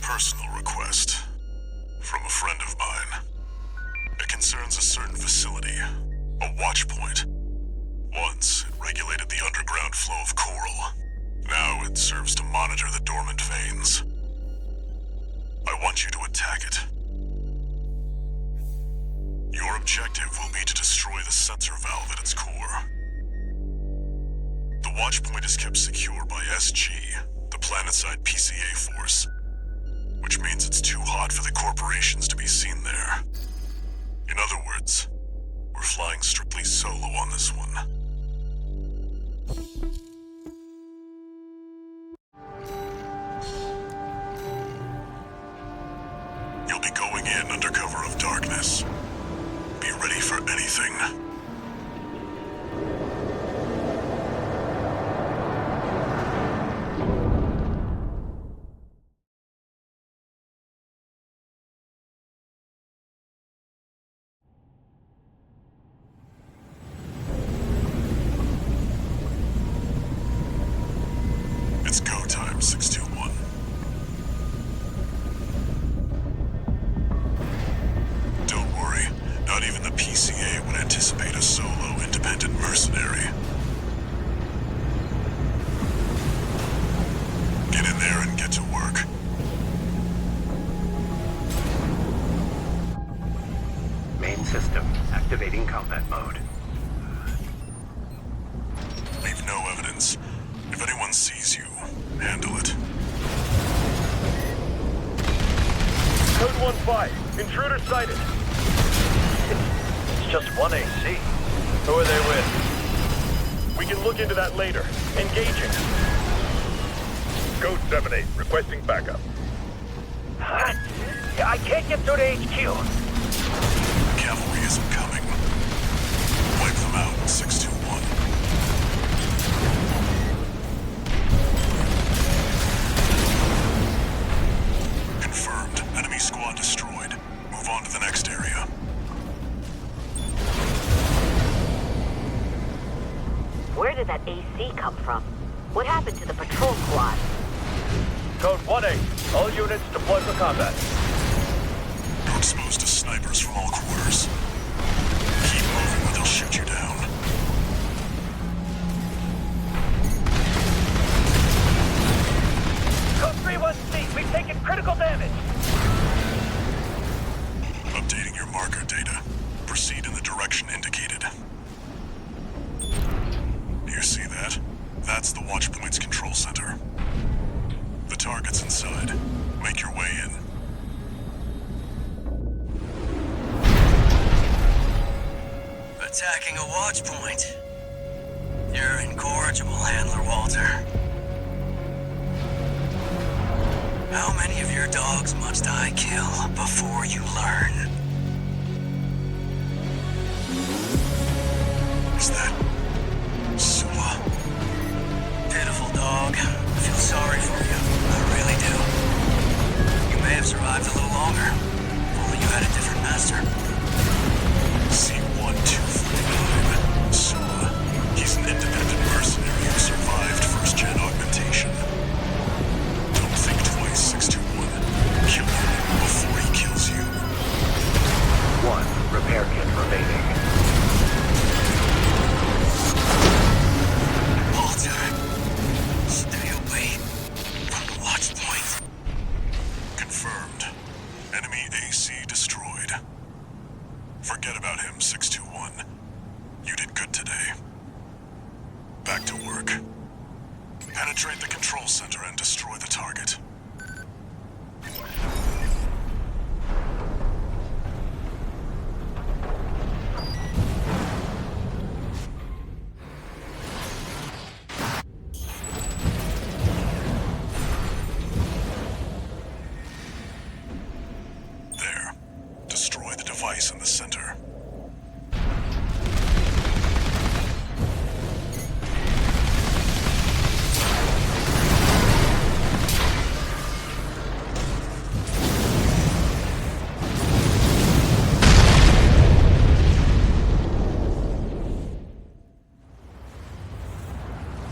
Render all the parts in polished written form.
personal request from a friend of mine. It concerns a certain facility, a watch point. Once, it regulated the underground flow of coral. Now it serves to monitor the dormant veins. I want you to attack it. Your objective will be to destroy the sensor valve at its core. The watch point is kept secure by SG, the planetside PCA force, which means it's too hot for the corporations to be seen there. In other words, we're flying strictly solo on this one. You'll be going in under cover of darkness. Be ready for anything. It's go time, 621. Don't worry, not even the PCA would anticipate a solo independent mercenary. Get in there and get to work. Main system activating combat mode. Leave no evidence. If anyone sees you, handle it. Code 1-5. Intruder sighted. It's just one AC. Who are they with? We can look into that later. Engaging. Code 7-8. Requesting backup. I can't get through to HQ. Cavalry isn't coming. Wipe them out, 621. Confirmed. Enemy squad destroyed. Move on to the next area. Where did that AC come from? What happened to the patrol squad? Code 1-8. All units deploy for combat. You're exposed to snipers from all quarters. Keep moving or they'll shoot you down. Code 3-1C. We've taken critical damage. Updating your marker data. Proceed in the direction indicated. You see that? That's the Watchpoint's control center. The target's inside. Make your way in. Attacking a watch point. You're incorrigible, Handler Walter. How many of your dogs must I kill before you learn? Is that Sula? Pitiful dog. I feel sorry for you. I really do. You may have survived a little longer. If only you had a different master. C-1249. Sula. He's an independent mercenary who survived first-gen augmentation. Don't think twice, 621. Kill him before he kills you. One repair kit remaining. Walter, stay away from the watch point. Confirmed. Enemy AC destroyed. Forget about him, 621. You did good today. Back to work. Penetrate the control center and destroy the target. There. Destroy the device in the center.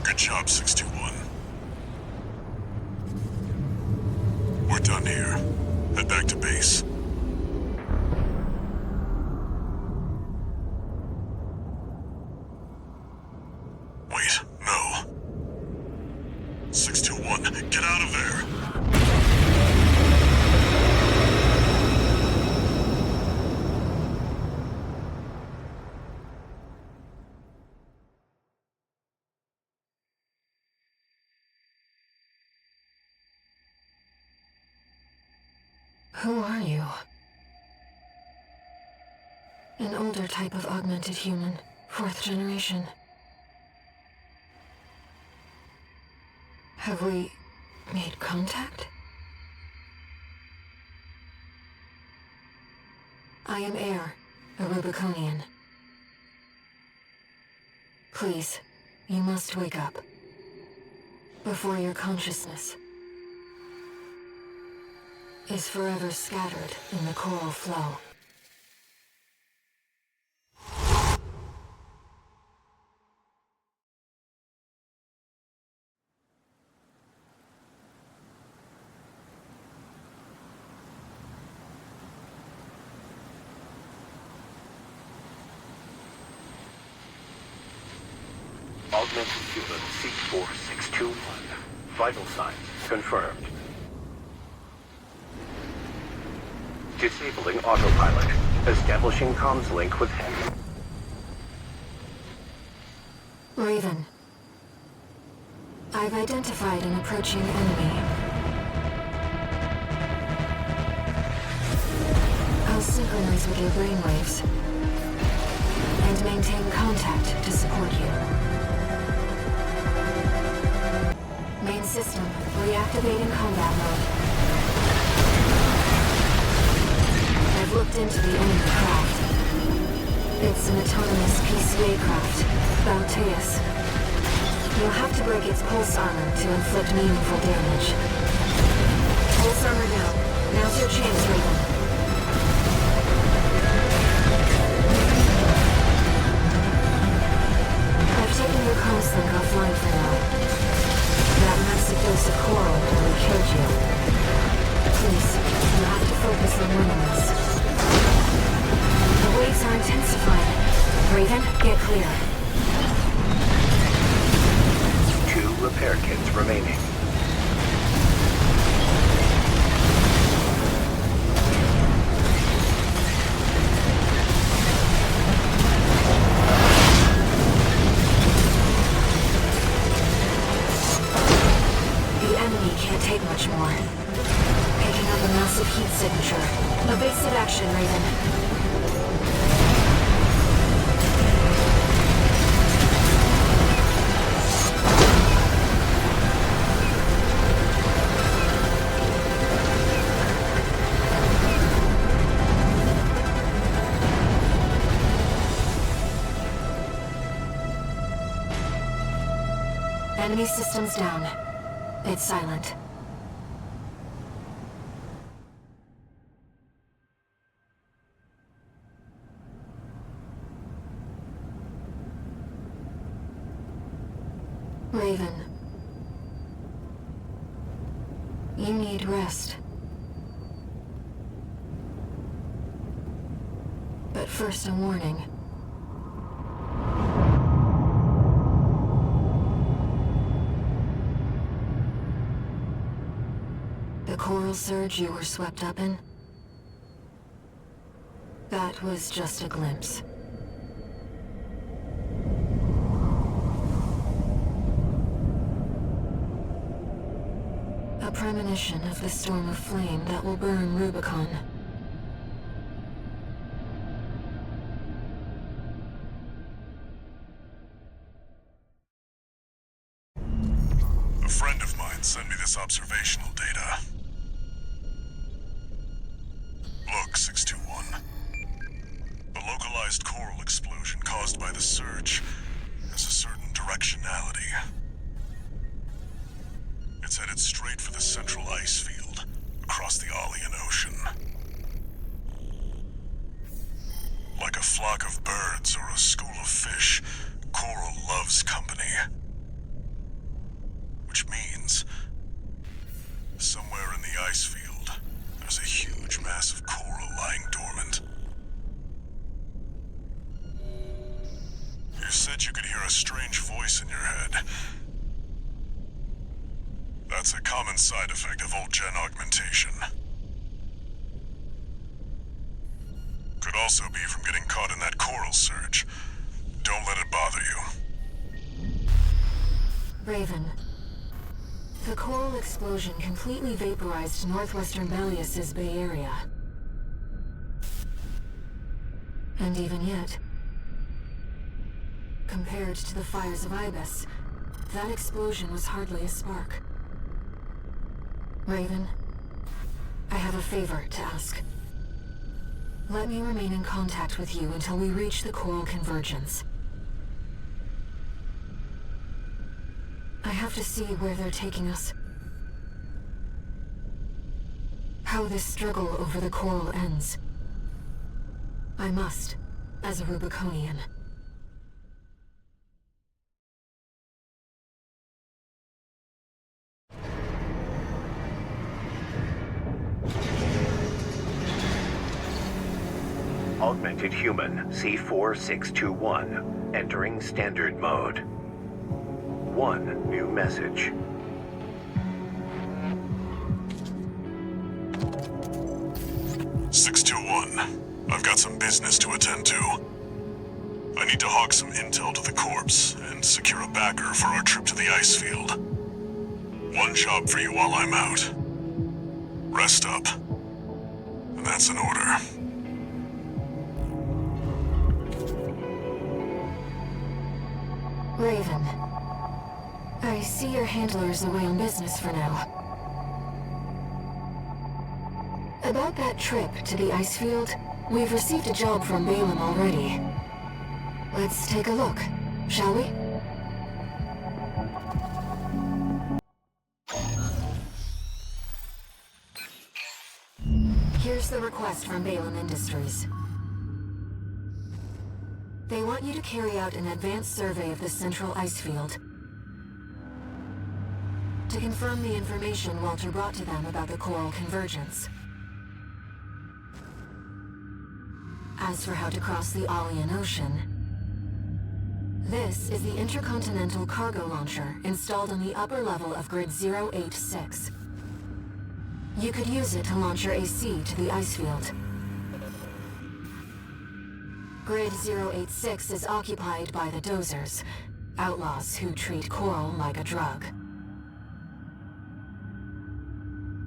Good job, 621. We're done here. Head back to base. Wait, no. 621, get out of there! Who are you? An older type of augmented human, 4th generation. Have we made contact? I am Air, a Rubiconian. Please, you must wake up. Before your consciousness is forever scattered in the coral flow. Augmented human C4621. Vital signs confirmed. Disabling autopilot. Establishing comms link with him. Raven. I've identified an approaching enemy. I'll synchronize with your brainwaves and maintain contact to support you. Main system, reactivating combat mode. I've looked into the enemy craft. It's an autonomous PCA craft, Balteus. You'll have to break its pulse armor to inflict meaningful damage. Pulse armor down. Now's your chance, Raven. I've taken your comms link offline for now. That massive dose of coral nearly killed you. Please, you have to focus on winning this. The waves are intensifying. Raven, get clear. 2 repair kits remaining. The enemy can't take much more. Picking up a massive heat signature. Evasive action, Raven. Enemy systems down. It's silent. Raven. You need rest. But first, a warning. The coral surge you were swept up in? That was just a glimpse. A premonition of the storm of flame that will burn Rubicon. A friend of mine sent me this observational data. Look, 621. The localized coral explosion caused by the surge has a certain directionality. It's headed straight for the central ice field, across the Alian Ocean. Like a flock of birds or a school of fish, coral loves company. Which means, somewhere in the ice field, strange voice in your head. That's a common side effect of old-gen augmentation. Could also be from getting caught in that coral surge. Don't let it bother you. Raven. The coral explosion completely vaporized northwestern Malleus's Bay Area. And even yet, compared to the fires of Ibis, that explosion was hardly a spark. Raven, I have a favor to ask. Let me remain in contact with you until we reach the coral convergence. I have to see where they're taking us. How this struggle over the coral ends. I must, as a Rubiconian. Augmented Human C4621, entering standard mode. One new message. I've got some business to attend to. I need to hawk some intel to the corpse and secure a backer for our trip to the ice field. One job for you while I'm out. Rest up. And that's an order. Raven. I see your handler's away on business for now. About that trip to the ice field, we've received a job from Balaam already. Let's take a look, shall we? Here's the request from Balaam Industries. They want you to carry out an advanced survey of the central ice field to confirm the information Walter brought to them about the coral convergence. As for how to cross the Aalian Ocean, this is the intercontinental cargo launcher installed on the upper level of Grid 086. You could use it to launch your AC to the ice field. Grid 086 is occupied by the Dozers, outlaws who treat coral like a drug.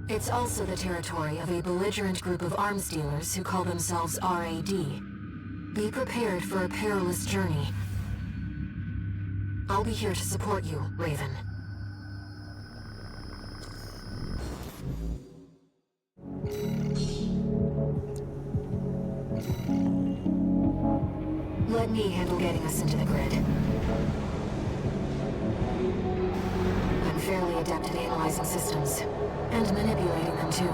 It's also the territory of a belligerent group of arms dealers who call themselves RAD. Be prepared for a perilous journey. I'll be here to support you, Raven. Let me handle getting us into the grid. I'm fairly adept at analyzing systems, and manipulating them too.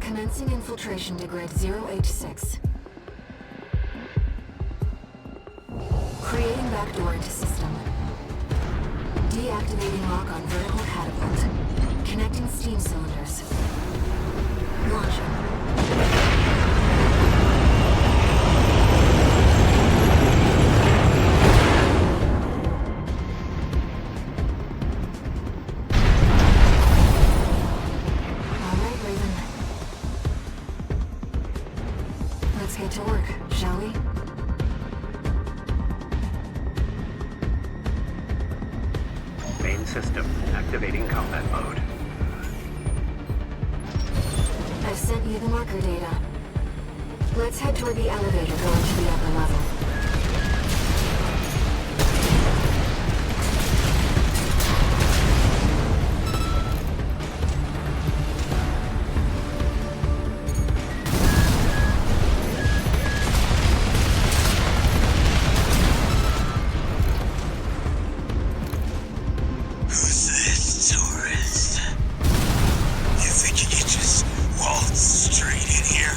Commencing infiltration to Grid 086. Creating backdoor into system. Deactivating lock on vertical catapult. Connecting steam cylinders. Launching. All right, Raven. Let's get to work, shall we? Main system activating combat mode. I've sent you the marker data. Let's head toward the elevator going to the upper level. Who's this tourist? You think you could just waltz straight in here?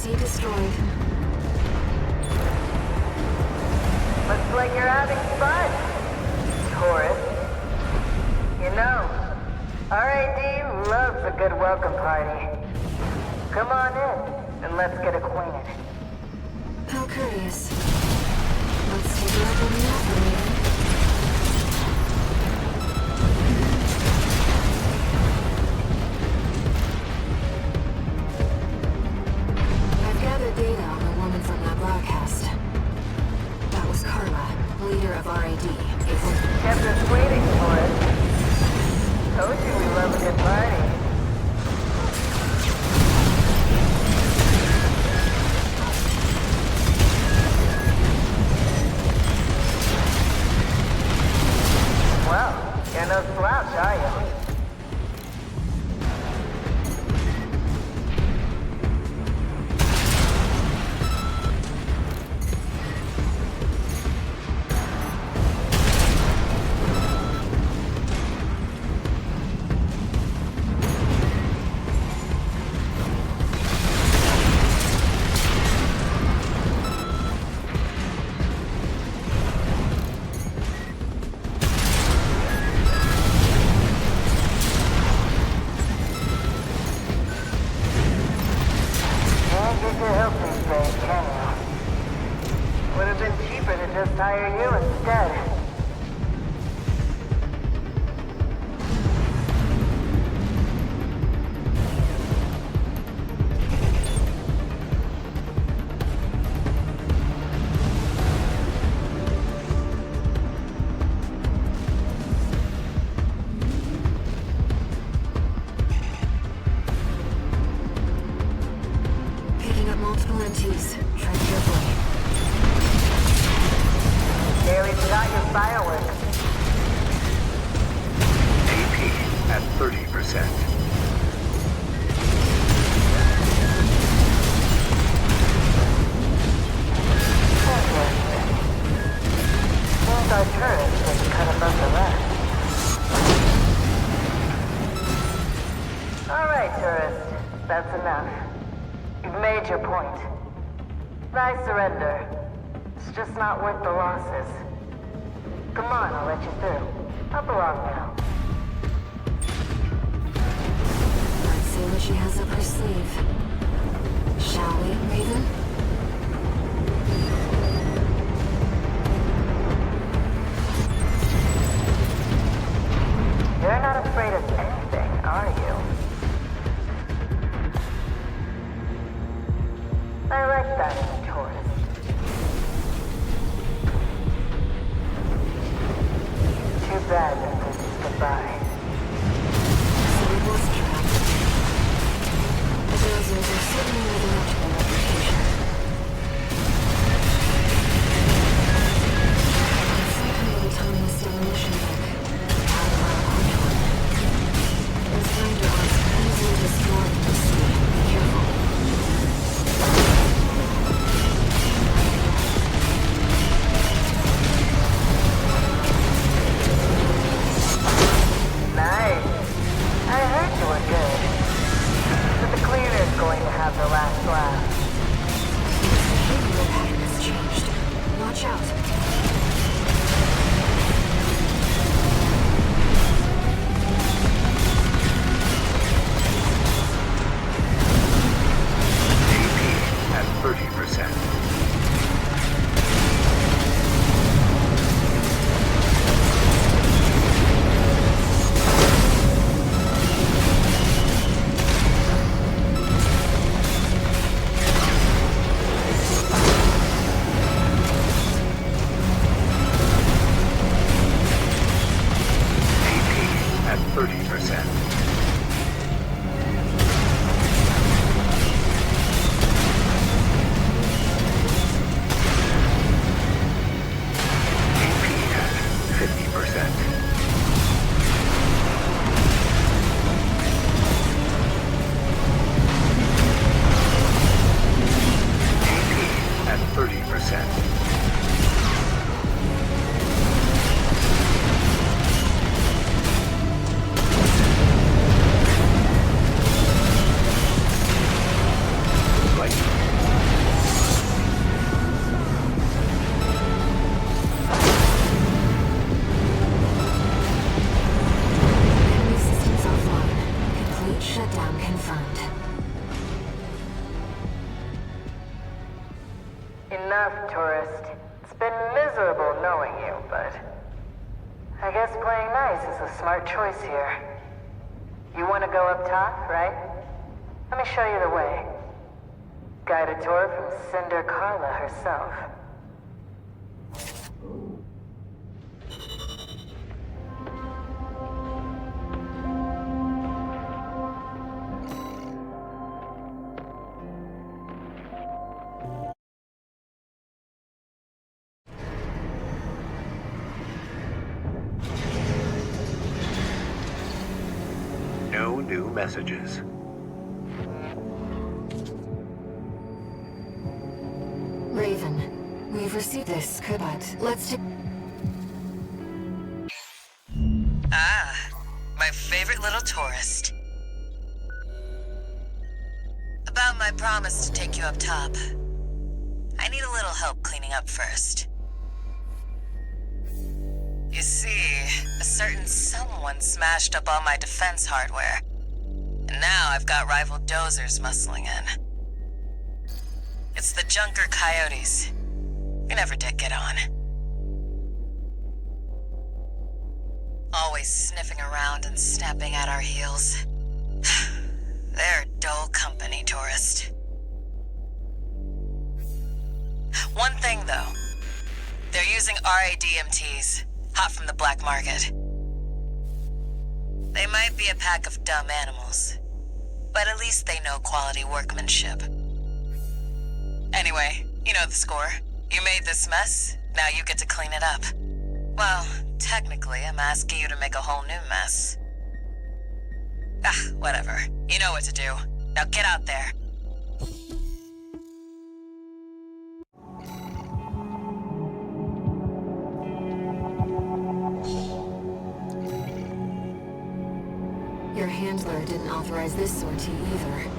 AC destroyed. Looks like you're having fun, Taurus. You know, RAD loves a good welcome party. Come on in, and let's get acquainted. How courteous. Let's take her up on the offer, Raven. I've gathered data on the woman from that broadcast. That was Carla, leader of RAD. Kept us waiting for it. Told you we love a good party. Well, you're no slouch, are you? Just hire you instead. Picking up multiple MTs. Tread carefully. Nearly forgot your fireworks. AP at 30%. Seems our turret was cut above the rest. Alright, tourist. That's enough. You've made your point. I surrender. It's just not worth the losses. Come on, I'll let you through. Up along now. Let's see what she has up her sleeve. Shall we, Raven? You're not afraid of anything, are you? I like that in a tourist. Too bad that this is goodbye. So it was trapped. The Dozers are certainly living up to their reputation. It's some kind of autonomous demolition book. Out of our control. Those time dogs can easily destroy the sea. Be careful. Nice. I heard you were good. But the cleaner's going to have the last laugh. The behavioral pattern has changed. Watch out. AP at 30%. confirmed. Enough, tourist. It's been miserable knowing you, but I guess playing nice is a smart choice here. You want to go up top, right? Let me show you the way. Guided tour from Cinder Carla herself. No new messages. Raven, we've received this, but let's take... Ah, my favorite little tourist. About my promise to take you up top. I need a little help cleaning up first. You see, a certain someone smashed up all my defense hardware. And now I've got rival dozers muscling in. It's the Junker Coyotes. We never did get on. Always sniffing around and snapping at our heels. They're dull company, tourist. One thing, though. They're using RADMTs, hot from the black market. They might be a pack of dumb animals, but at least they know quality workmanship. Anyway, you know the score. You made this mess, now you get to clean it up. Well, technically, I'm asking you to make a whole new mess. Ah, whatever. You know what to do. Now get out there. Your handler didn't authorize this sortie either.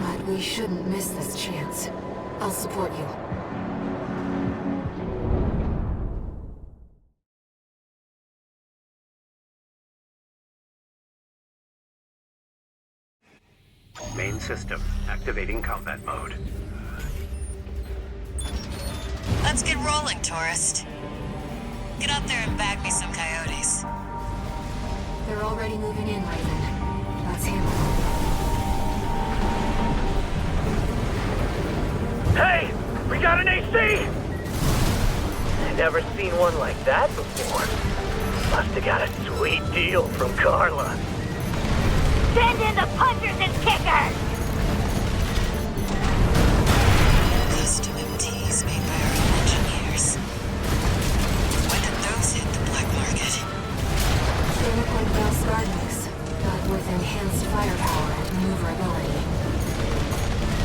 But we shouldn't miss this chance. I'll support you. Main system activating combat mode. Let's get rolling, tourist. Get up there and bag me some coyotes. They're already moving in, Raven. Let's handle them. Hey! We got an AC! Never seen one like that before. Must have got a sweet deal from Carla. Send in the punchers and kickers! Custom MTs made by our own engineers. When did those hit the black market? They look like Valspartans, but with enhanced firepower and maneuverability.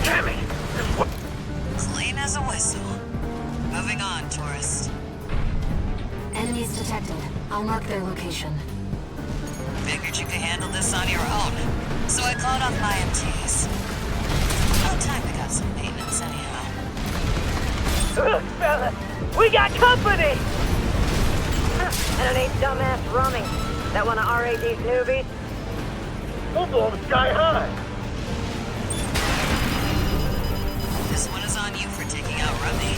Damn it! Clean as a whistle. Moving on, tourist. Enemies detected. I'll mark their location. Figured you could handle this on your own, so I called off my MTs. About time we got some maintenance anyhow. Look, fella, we got company! And it ain't dumbass Rummy. That one of RAD's newbies? We'll blow the sky high! This one is on you for taking out Rummy.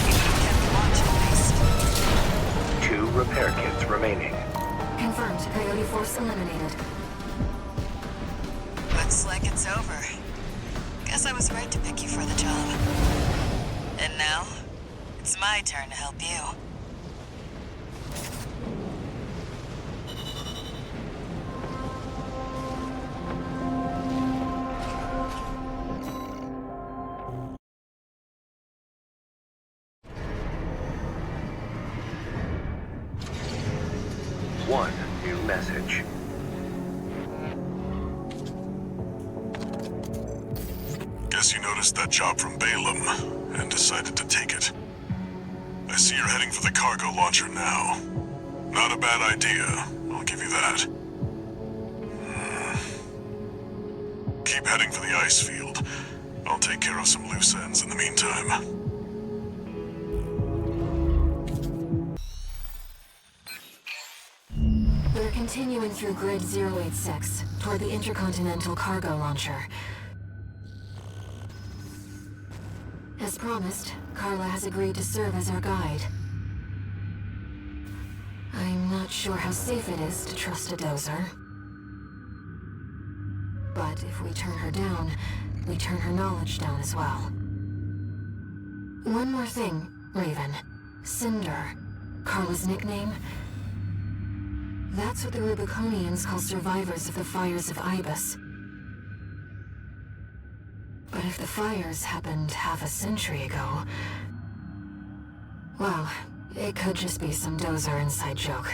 You could have kept watch at least. 2 repair kits remaining. Confirmed. Coyote force eliminated. Looks like it's over. Guess I was right to pick you for the job. And now, it's my turn to help you. One new message. Guess you noticed that job from Balaam and decided to take it. I see you're heading for the cargo launcher now. Not a bad idea, I'll give you that. Keep heading for the ice field. I'll take care of some loose ends in the meantime. We're continuing through Grid 086, toward the Intercontinental Cargo Launcher. As promised, Carla has agreed to serve as our guide. I'm not sure how safe it is to trust a dozer. But if we turn her down, we turn her knowledge down as well. One more thing, Raven. Cinder. Carla's nickname? That's what the Rubiconians call survivors of the fires of Ibis. But if the fires happened half a century ago... well, it could just be some dozer inside joke.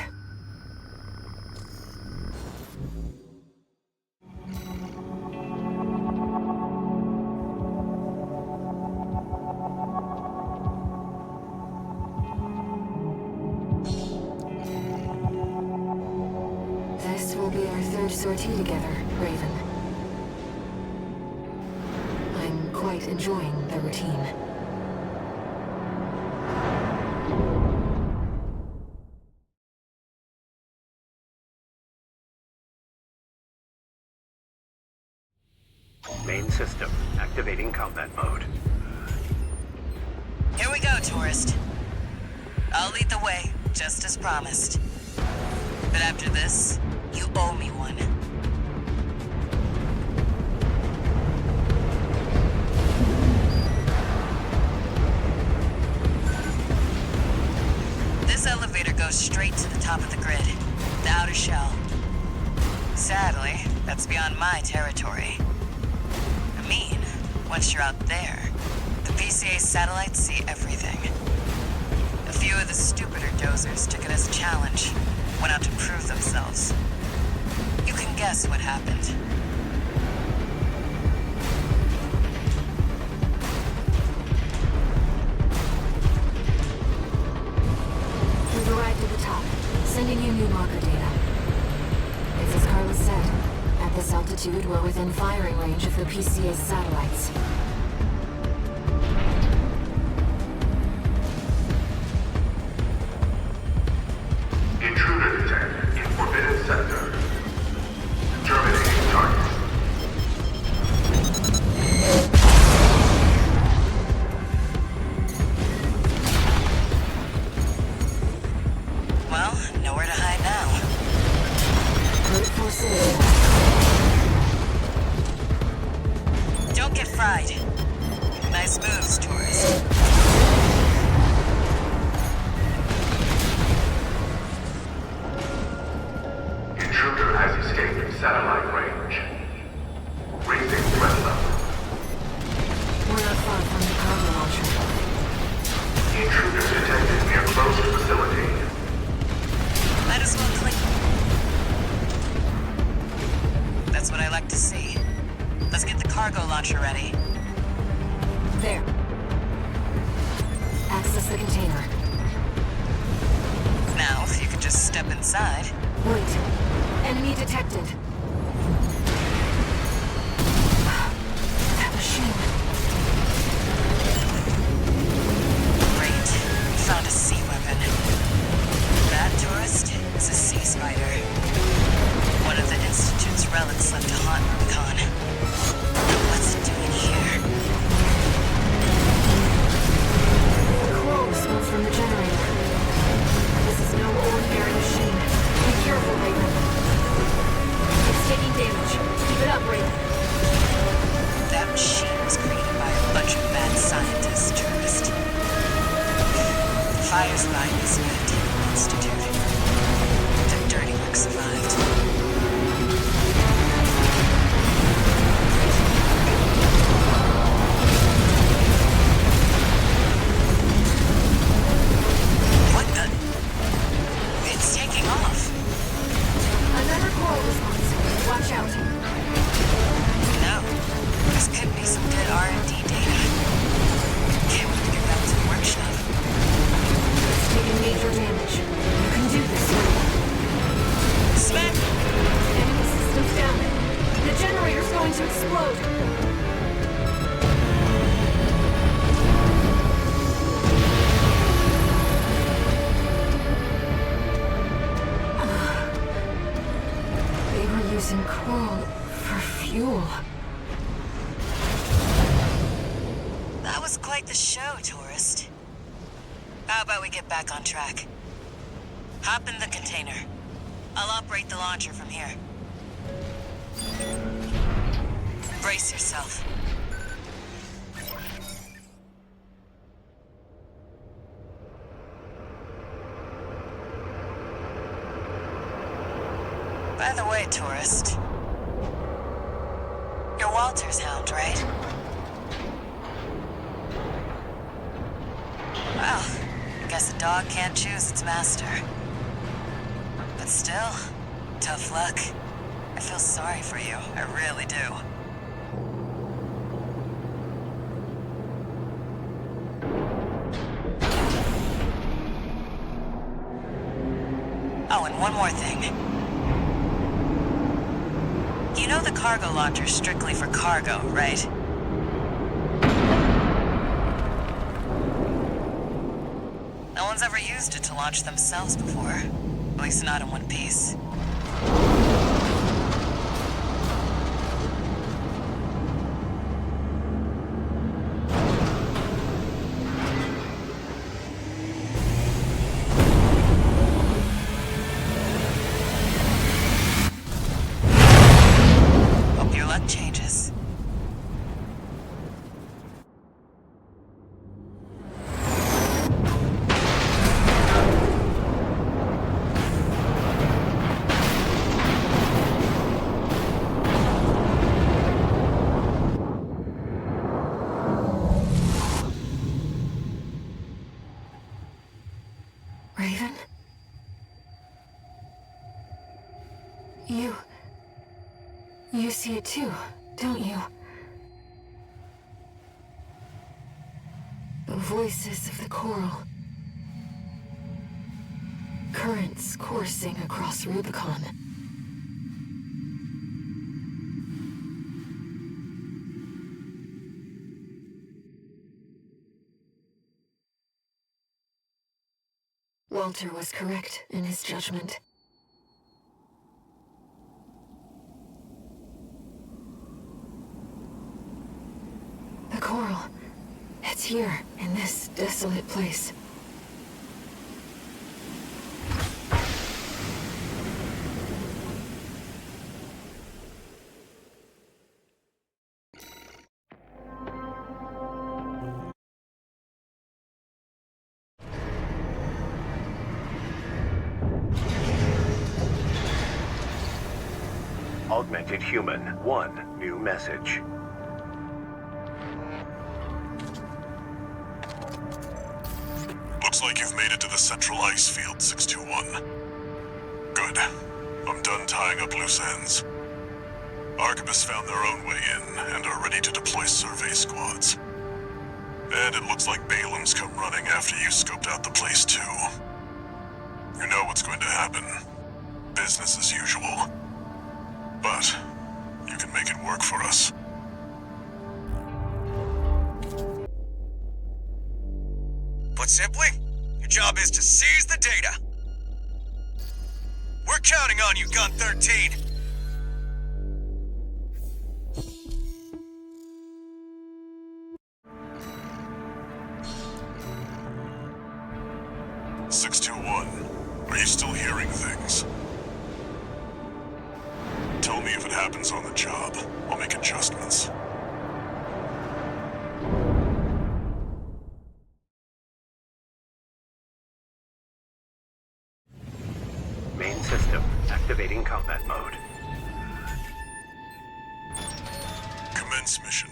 This will be our third sortie together, Raven. I'm quite enjoying the routine. Main system activating combat mode. Here we go, tourist. I'll lead the way, just as promised. But after this, you owe me one. This elevator goes straight to the top of the grid, the outer shell. Sadly, that's beyond my territory. I mean, once you're out there, the PCA satellites see everything. A few of the stupider dozers took it as a challenge, went out to prove themselves. You can guess what happened. We've arrived at the top, sending you new marker data. It's as Carla said. At this altitude, we're within firing range of the PCA's satellites. Intruder detected in Forbidden Sector. Terminating target. Well, nowhere to hide now. Brute force citizens. Don't get fried. Nice moves, tourist. Intruder has escaped satellite range. Raising threat level. We're not far from the cargo launcher. Intruder detected near closed facility. Might as well click. That's what I like to see. Let's get the cargo launcher ready. There. Access the container. Now, if you could just step inside. Wait. Enemy detected. That machine. Great. Found a sea weapon. That tourist is a sea spider. One of the Institute's relics left to haunt Rubicon. What's it doing here? The coral smells from the generator. This is no ordinary machine. Be careful, Raven. It's taking damage. Keep it up, Raven. That machine was created by a bunch of mad scientists, tourist. The fires of Ibis led to the Institute. The dirty work survived. What the? It's taking off. Another coral response. Watch out. No. This could be some good R&D data. Can't wait to get back to the workshop. It's taking major damage. You can do this, Raven. Smack! Enemy systems down. The generator's going to explode. for fuel. That was quite the show, tourist. How about we get back on track? Hop in the container. I'll operate the launcher from here. Brace yourself. By the way, tourist, you're Walter's hound, right? Well, I guess a dog can't choose its master. But still, tough luck. I feel sorry for you, I really do. Oh, and one more thing. You know the cargo launcher's strictly for cargo, right? No one's ever used it to launch themselves before. At least not in one piece. Hope your luck changes. Raven? You see it too, don't you? The voices of the coral. Currents coursing across Rubicon. Walter was correct in his judgment. The coral. It's here, in this desolate place. Augmented Human, 1 new message. Looks like you've made it to the central ice field, 621. Good. I'm done tying up loose ends. Arquebus found their own way in and are ready to deploy survey squads. And it looks like Balam's come running after you scoped out the place too. You know what's going to happen. Business as usual. But you can make it work for us. Put simply, your job is to seize the data. We're counting on you, Gun 13. Are you still hearing things? Tell me if it happens on the job. I'll make adjustments. Main system activating combat mode. Commence mission.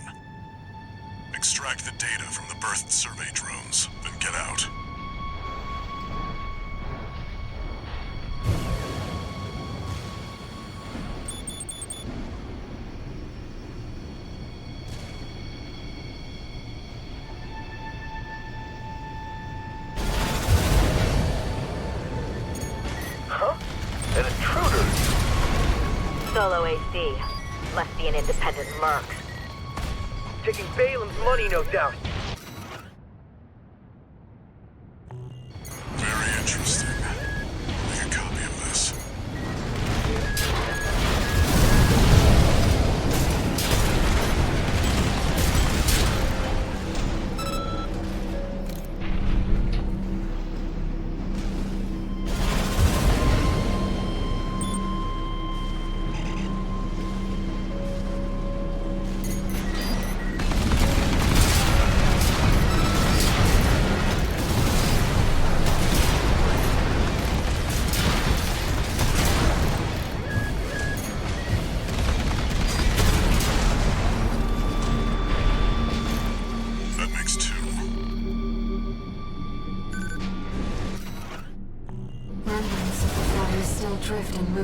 Extract the data from the birthed survey drones, then get out. An intruder! Solo AC. Must be an independent merc. Taking Balam's money, no doubt. Very interesting. Make a copy of this.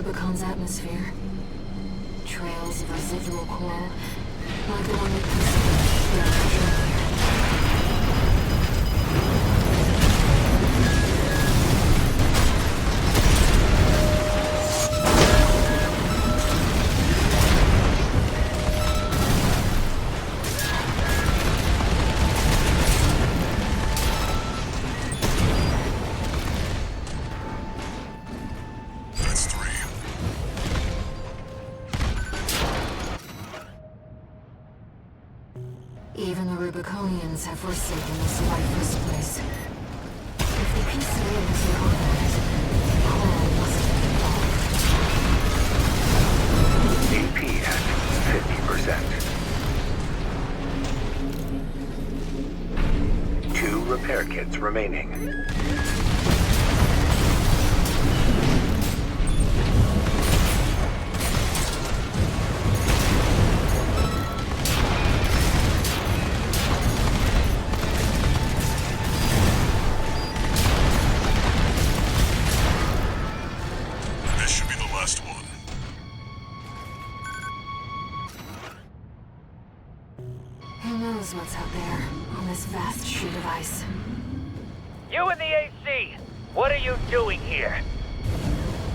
Rubicon's atmosphere. Trails of residual coral, like along the Pacific. That's three. Even the Rubiconians have forsaken this lifeless place. If the PCA was reorganized, coral must have evolved. AP at 50%. 2 repair kits remaining. This should be the last one. Who knows what's out there on this vast sheet of ice? You and the AC, what are you doing here?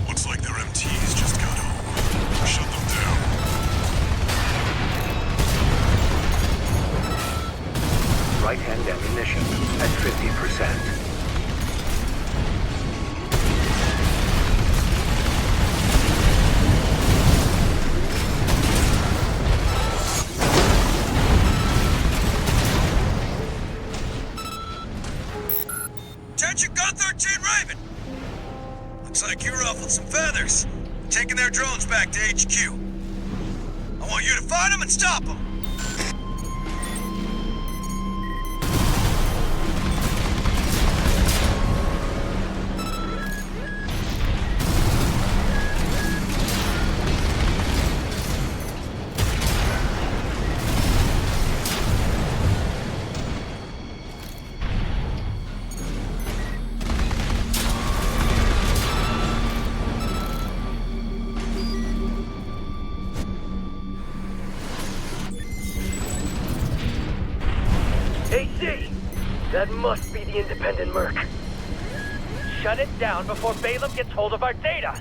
Looks like their MTs just got home. Shut them down. Right-hand ammunition at 50%. Attention Gun 13 Raven! Looks like you ruffled some feathers. Taking their drones back to HQ. I want you to find them and stop them. AC! That must be the independent Merc. Shut it down before Balaam gets hold of our data!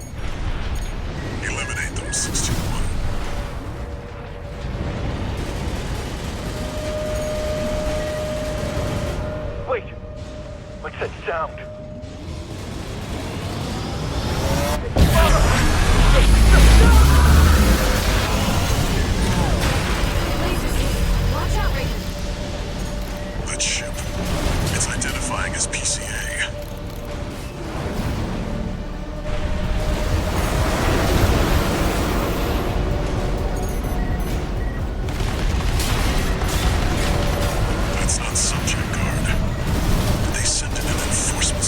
Eliminate them, 621. Wait! What's that sound? Watch out, Raven! That ship. It's identifying as PCA. That's not subject guard. Did they send in an enforcement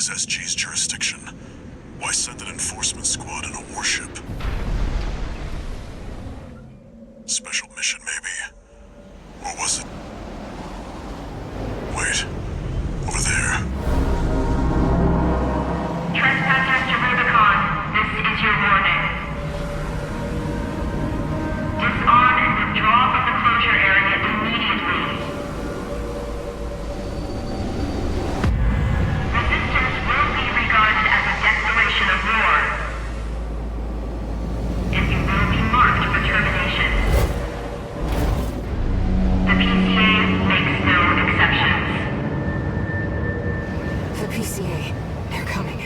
is SG's jurisdiction. Why send an enforcement squad in a warship? Special mission, maybe? Or was it? Wait. Over there. Trespassers to Rubicon, this is your warning. Disarm and withdraw from the closure area immediately. Resistance will be regarded as a declaration of war, and you will be marked for termination. The PCA makes no exceptions. The PCA. They're coming.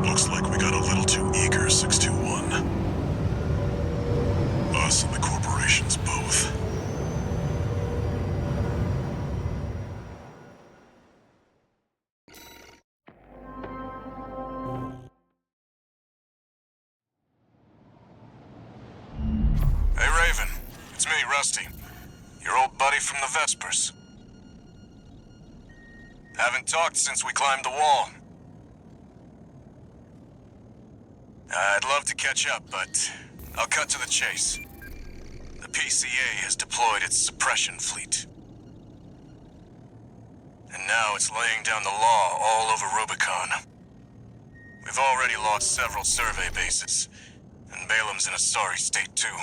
Looks like we got a little too eager, 621. Us and the corporations both. Hey, Raven. It's me, Rusty. Your old buddy from the Vespers. Haven't talked since we climbed the wall. I'd love to catch up, but I'll cut to the chase. The PCA has deployed its suppression fleet. And now it's laying down the law all over Rubicon. We've already lost several survey bases, and Balam's in a sorry state too.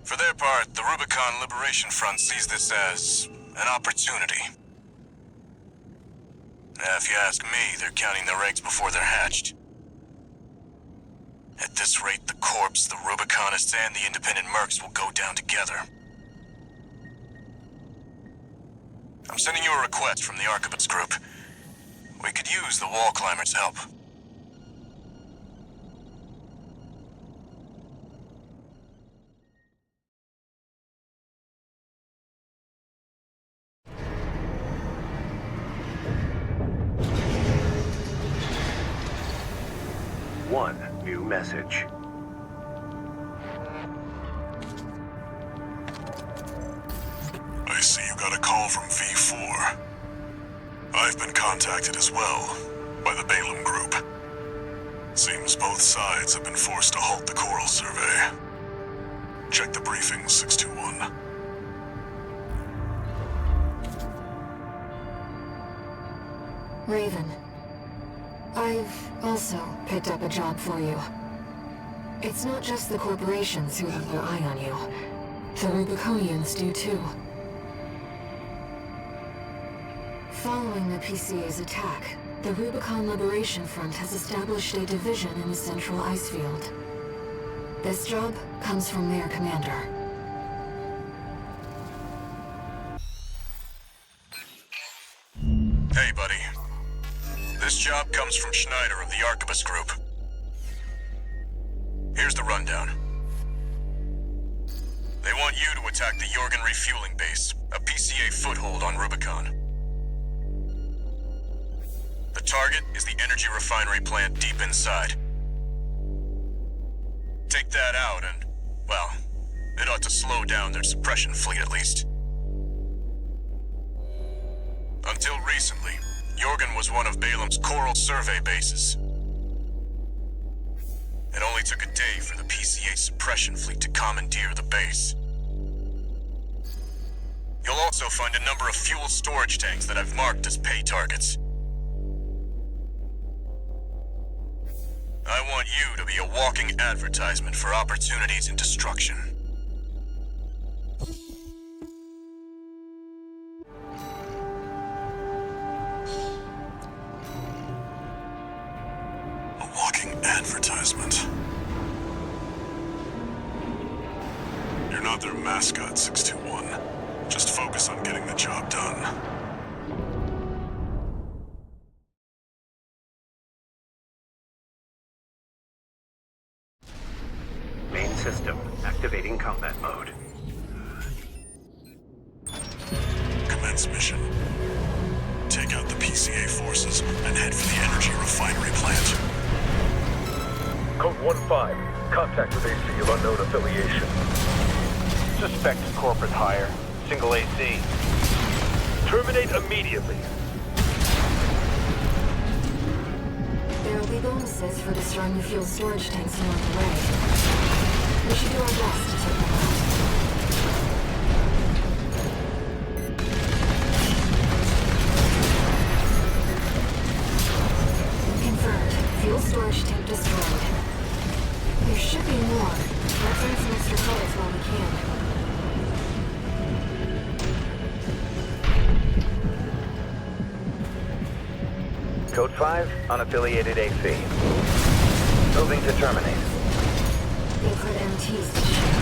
For their part, the Rubicon Liberation Front sees this as an opportunity. If you ask me, they're counting their eggs before they're hatched. At this rate, the Corps, the Rubiconists, and the independent mercs will go down together. I'm sending you a request from the Arquebus group. We could use the wall climbers' help. One new message. I see you got a call from V4. I've been contacted as well, by the Balam group. Seems both sides have been forced to halt the Coral survey. Check the briefings, 621. Raven. I've also picked up a job for you. It's not just the corporations who have their eye on you. The Rubiconians do too. Following the PCA's attack, the Rubicon Liberation Front has established a division in the Central Icefield. This job comes from their commander. Hey, buddy. This job comes from Schneider of the Arquebus group. Here's the rundown. They want you to attack the Jorgen refueling base, a PCA foothold on Rubicon. The target is the energy refinery plant deep inside. Take that out and, well, it ought to slow down their suppression fleet at least. Until recently, Jorgen was one of Balam's Coral survey bases. It only took a day for the PCA suppression fleet to commandeer the base. You'll also find a number of fuel storage tanks that I've marked as pay targets. I want you to be a walking advertisement for opportunities in destruction. A walking advertisement. You're not their mascot, 621. Just focus on getting the job done. Main system activating combat mode. Commence mission. Take out the PCA forces and head for the energy refinery plant. Code 1-5. Contact with AC of unknown affiliation. Suspect corporate hire. Single AC. Terminate immediately. There will be bonuses for destroying the fuel storage tanks along the way. We should do our best to take them out. Confirmed. Fuel storage tank destroyed. There should be more. Let's earn some extra credits while we can. Code 5, unaffiliated AC. Moving to terminate. They've heard MTs to shoot.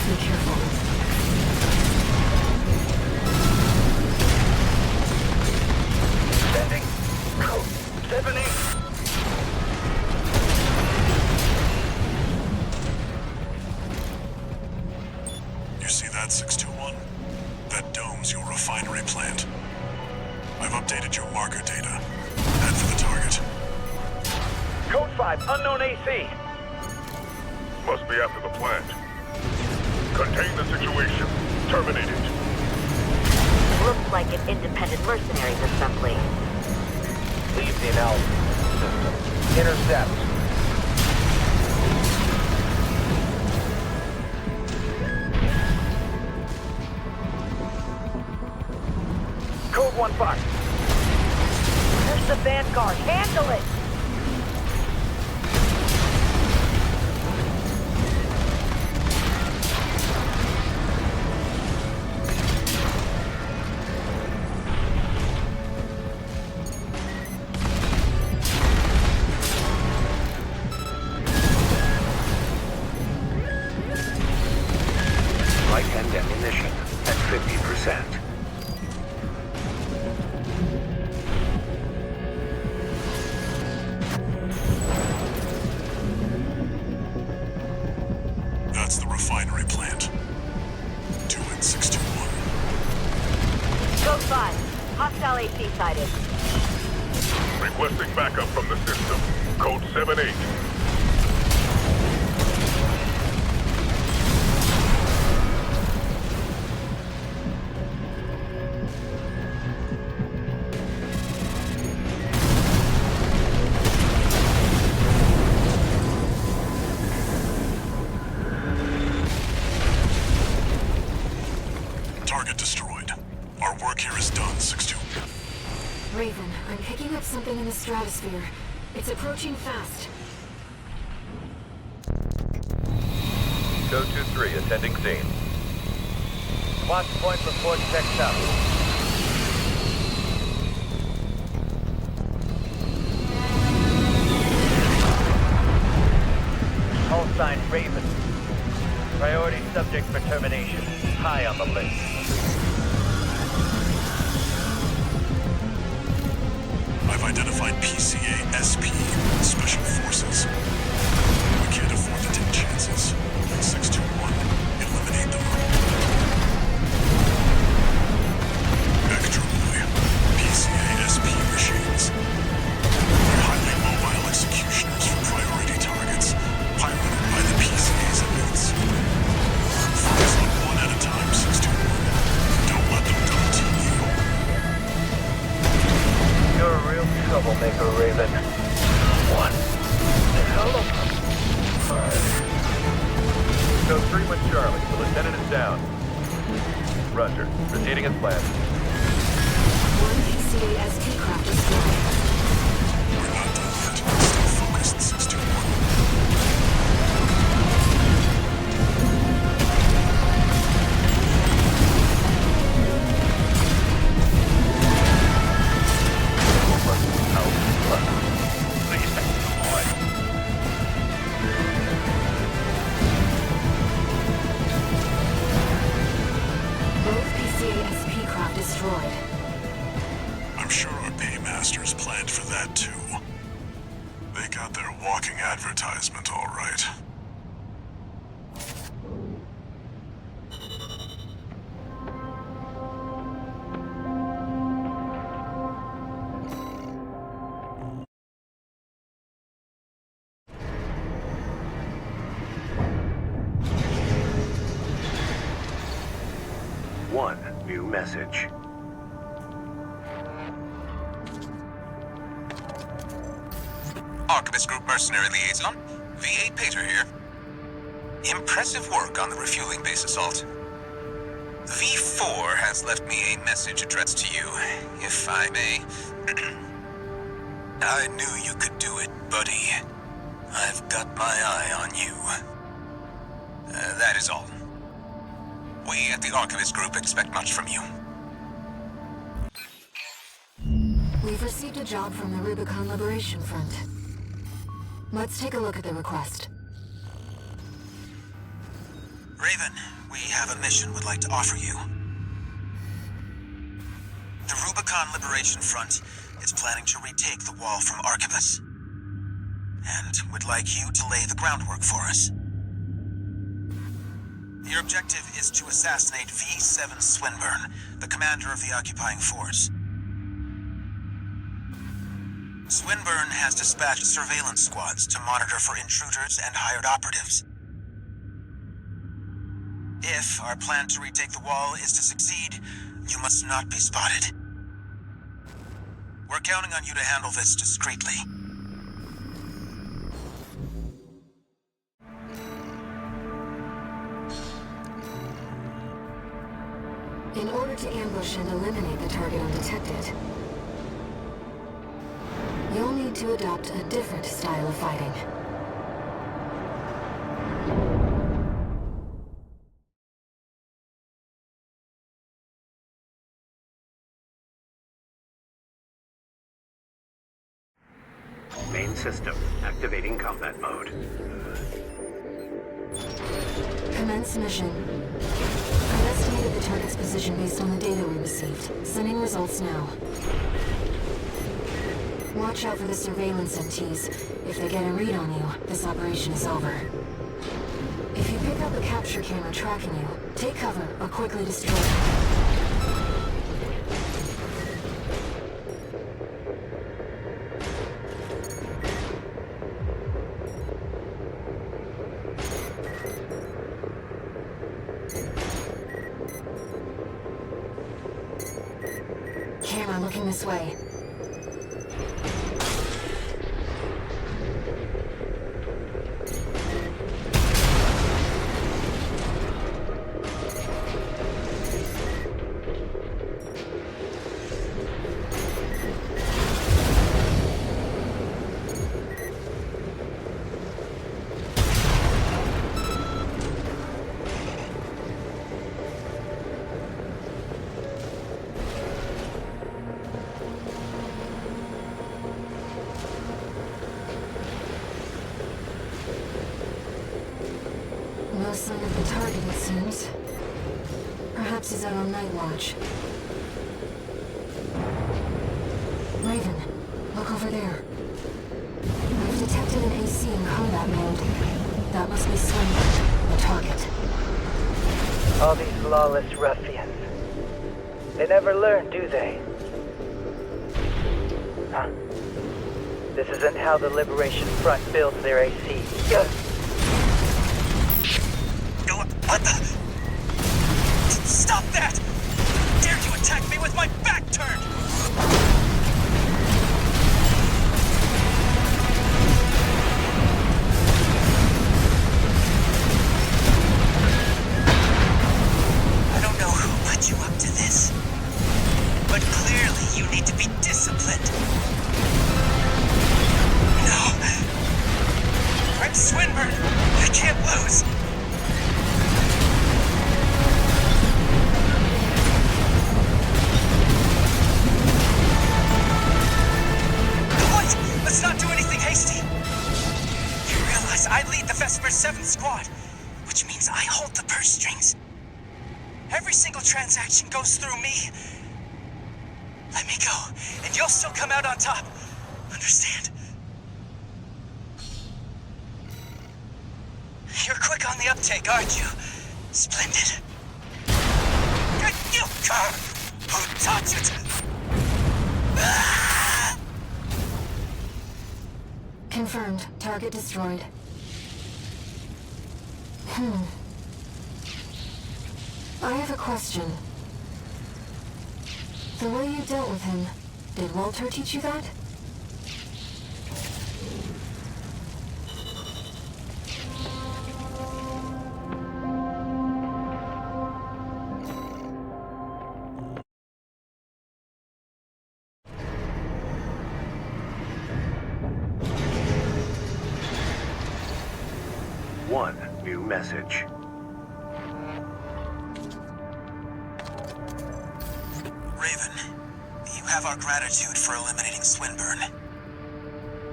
Be careful. Sending. Code 7-8. You see that, 621? That dome's your refinery plant. I've updated your marker data. Head for the target. Code 5, unknown AC. Must be after the plant. Contain the situation. Terminate it. Looks like an independent mercenaries assembly. Leave the analysis system. Intercept. Code 1-5. There's the Vanguard. Handle it! Right-hand ammunition at 50%. That's the refinery plant. Do it, 621. Code 5. Hostile AC sighted. Requesting backup from the system. Code 7-8. Target destroyed. Our work here is done, 621. Raven, I'm picking up something in the stratosphere. It's approaching fast. Code 2-3, attending scene. Watch point report checked out. Call sign Raven. Priority subject for termination. High on the list. I've identified PCA-SP, Special Forces. We can't afford to take chances. 621, eliminate them. Extra-Boy, PCA-SP machines. They're highly mobile executioners for priority targets, piloted by the PCA's elites. Focus on one at a time, 621. Don't let them double-team you. You're a real troublemaker, Raven. One hell of a... Code 3 with Charlie. The lieutenant is down. Roger. Proceeding as planned. One PCA-SP craft destroyed. We're not done yet. Stay focused, 621. Both PCA-SP craft destroyed. I'm sure our paymasters planned for that too. They got their walking advertisement all right. One new message. Arquebus Group Mercenary Liaison. V8 Pater here. Impressive work on the refueling base assault. V4 has left me a message addressed to you, if I may. I knew you could do it, buddy. I've got my eye on you. That is all. We at the Arquebus Group expect much from you. We've received a job from the Rubicon Liberation Front. Let's take a look at the request. Raven, we have a mission we'd like to offer you. The Rubicon Liberation Front is planning to retake the wall from Arquebus. And would like you to lay the groundwork for us. Your objective is to assassinate V7 Swinburne, the commander of the occupying force. Swinburne has dispatched surveillance squads to monitor for intruders and hired operatives. If our plan to retake the wall is to succeed, you must not be spotted. We're counting on you to handle this discreetly. In order to ambush and eliminate the target undetected, you'll need to adopt a different style of fighting. Main system activating combat mode. Commence mission. I've estimated the target's position based on the data we received. Sending results now. Watch out for the surveillance MTs. If they get a read on you, this operation is over. If you pick up a capture camera tracking you, take cover or quickly destroy it. Camera looking this way. No sign of the target, it seems. Perhaps he's out on night watch. Raven, look over there. I've detected an AC in combat mode. That must be Swinburne, the target. All these lawless ruffians. They never learn, do they? Huh. This isn't how the Liberation Front builds their AC. What the? Stop that! Dare you attack me with my back turned! I don't know who put you up to this, but clearly you need to be disciplined. No! I'm Swinburne! I can't lose! Let's not do anything hasty. You realize I lead the Vesper 7th Squad, which means I hold the purse strings. Every single transaction goes through me. Let me go, and you'll still come out on top. Understand? You're quick on the uptake, aren't you? Splendid. You who taught you to... Confirmed. Target destroyed. I have a question. The way you dealt with him, did Walter teach you that? message. Raven, you have our gratitude for eliminating Swinburne.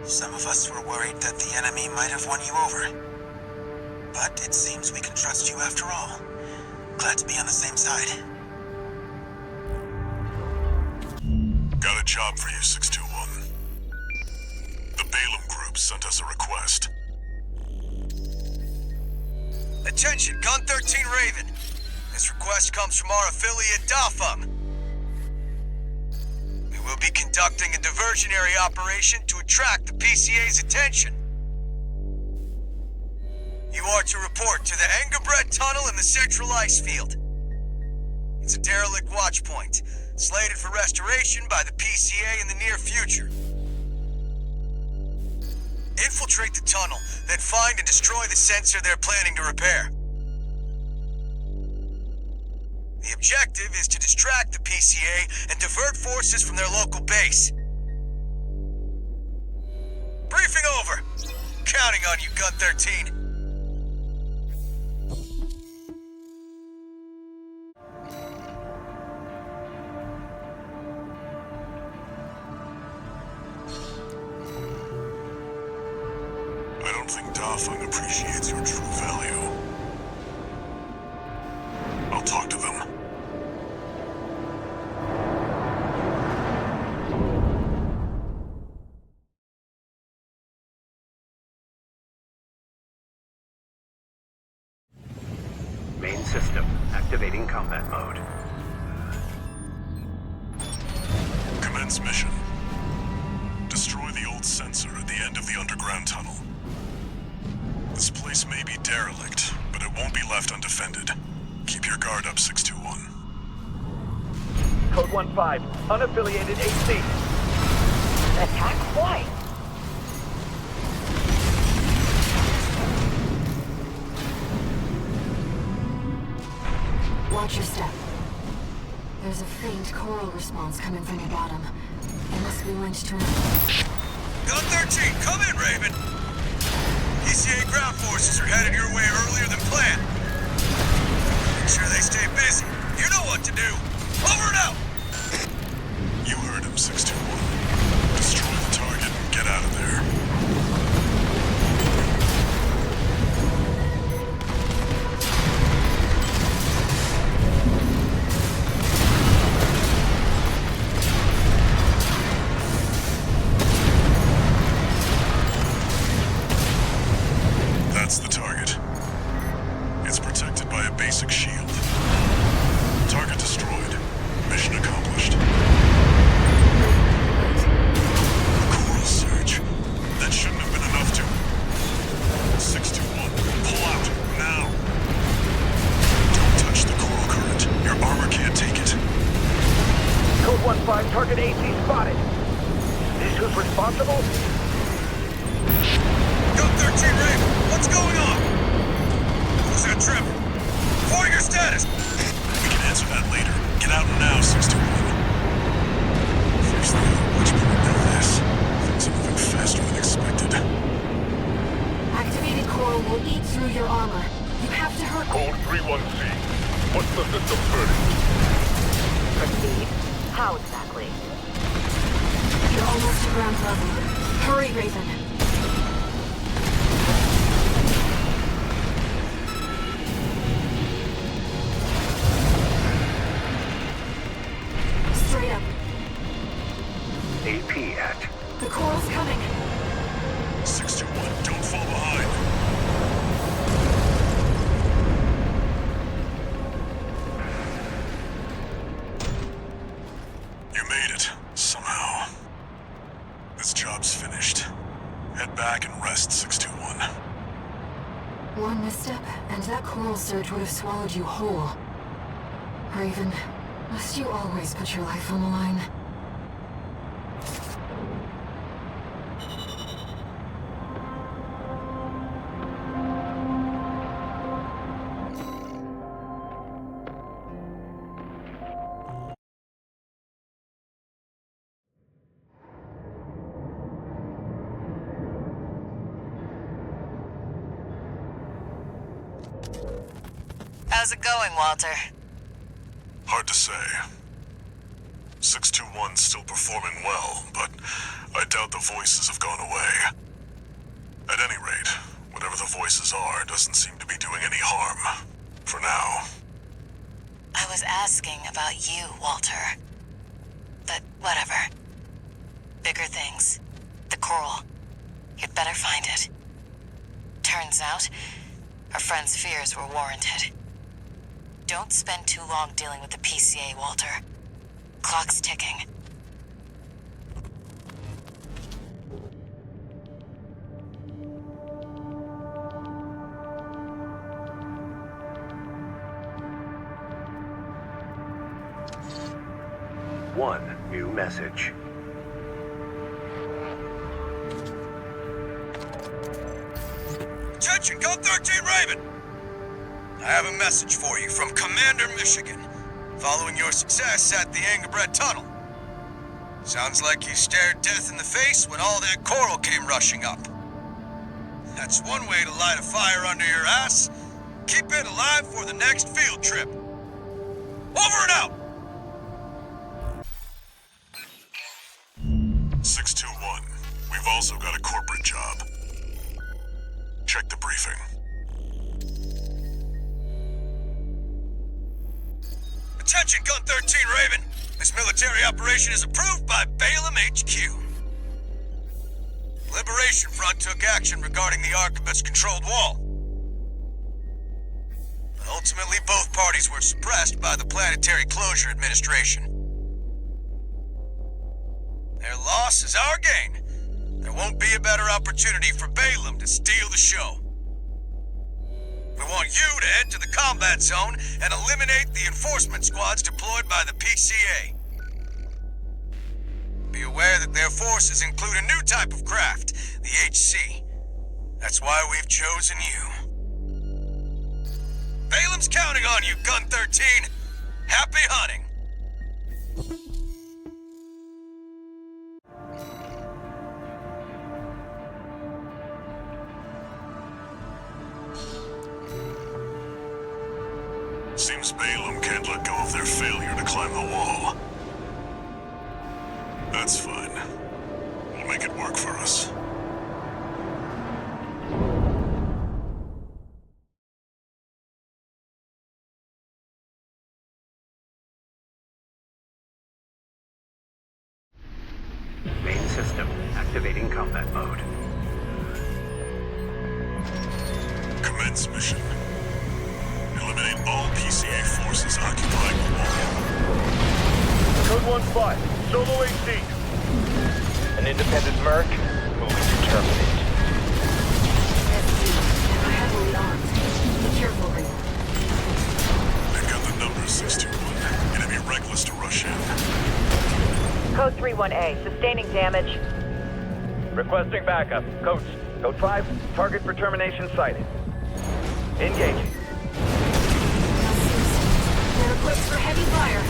Some of us were worried that the enemy might have won you over. But it seems we can trust you after all. Glad to be on the same side. Got a job for you, 621. The Balaam Group sent us a request. Attention, Gun 13 Raven. This request comes from our affiliate Dafeng. We will be conducting a diversionary operation to attract the PCA's attention. You are to report to the Engebret Tunnel in the Central Ice Field. It's a derelict watch point, slated for restoration by the PCA in the near future. Infiltrate the tunnel, then find and destroy the sensor they're planning to repair. The objective is to distract the PCA and divert forces from their local base. Briefing over. Counting on you, Gun 13. I don't think Dafeng appreciates your true value. I'll talk to them. Main system activating combat mode. Commence mission. Destroy the old sensor at the end of the underground tunnel. This place may be derelict, but it won't be left undefended. Keep your guard up, 621. Code 1-5, unaffiliated AC. Attack? Why? Watch your step. There's a faint choral response coming from the bottom. It must be linked to an... Gun 13, come in, Raven! PCA ground forces are headed your way earlier than planned. Make sure they stay busy. You know what to do. Over and out! You heard him, 621. Destroy the target and get out of there. That's the target. It's protected by a basic shield. Target destroyed. Mission accomplished. Coral surge. That shouldn't have been enough to... 621, pull out, now! Don't touch the coral current. Your armor can't take it. Code 1-5, target AC spotted. Is this who's responsible? Gun 13 Raven, what's going on? Who's that Trevor? For your status! We can answer that later. Get out now, 621. First thing the watch point than this. Things are moving faster than expected. Activated coral will eat through your armor. You have to hurry. Code 31C. What's the system verdict? Proceed. How exactly? You're almost to ground level. Hurry, Raven. Straight up. AP at. The coral's coming. 621, don't fall behind. You made it, somehow. This job's finished. Head back and rest, 621. One misstep, and that coral surge would have swallowed you whole. Raven, must you always put your life on the line? How's it going, Walter? Hard to say. 621's still performing well, but I doubt the voices have gone away. At any rate, whatever the voices are doesn't seem to be doing any harm. For now. I was asking about you, Walter. But whatever. Bigger things. The coral. You'd better find it. Turns out, our friend's fears were warranted. Don't spend too long dealing with the PCA, Walter. Clock's ticking. One new message. Attention, Code 13 Raven! I have a message for you from Commander Michigan, following your success at the Angerbred Tunnel. Sounds like you stared death in the face when all that coral came rushing up. That's one way to light a fire under your ass. Keep it alive for the next field trip. Over and out! 621, we've also got a corporate job. Check the briefing. Attention, Gun 13 Raven. This military operation is approved by Balaam HQ. Liberation Front took action regarding the Arquebus-controlled wall. But ultimately, both parties were suppressed by the Planetary Closure Administration. Their loss is our gain. There won't be a better opportunity for Balaam to steal the show. We want you to head to the combat zone and eliminate the enforcement squads deployed by the PCA. Be aware that their forces include a new type of craft, the HC. That's why we've chosen you. Balaam's counting on you, Gun 13. Happy hunting! Seems Balaam can't let go of their failure to climb the wall. That's fine. We'll make it work for us. Main system activating combat mode. Commence mission. Eliminate all PCA forces occupying the wall. Code 1-5, Solo AC. An independent merc, moving to terminate. SD, heavily armed. Be careful, Raven. They've got the numbers, 621. It'd be reckless to rush in. Code 3-1A, sustaining damage. Requesting backup. Code 5, target for termination sighted. Engaging. They're equipped for heavy fire.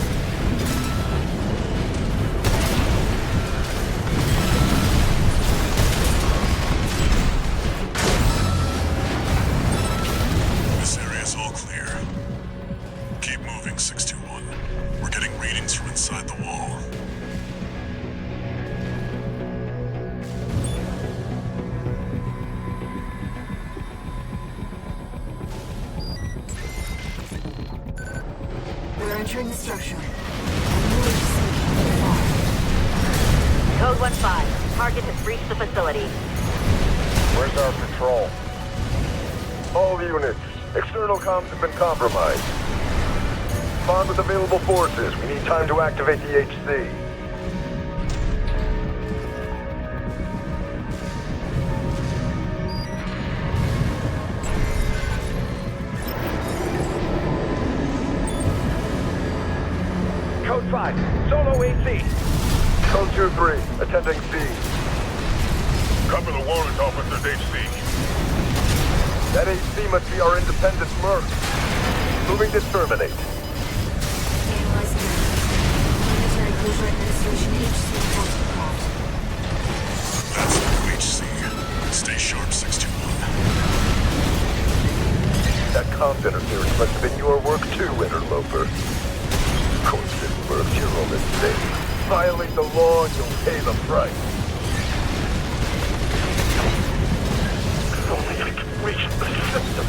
This area's all clear. Keep moving, 621. We're getting readings from inside the wall. We're entering the structure. Code 1-5, target has reached the facility. Where's our patrol? All units, external comms have been compromised. Bond with available forces. We need time to activate the HC. Code 5, Solo AC. Code 2-3, attending C. Cover the warrant officer's HC. That HC must be our independent merc. Moving to terminate. Analyzing Planetary Closure Administration HC craft. That's the new HC. Stay sharp, 621. That comms interference must have been your work too, interloper. Of course it worked. You're all insane. Violate the law and you'll pay the price. If only I could reach the system.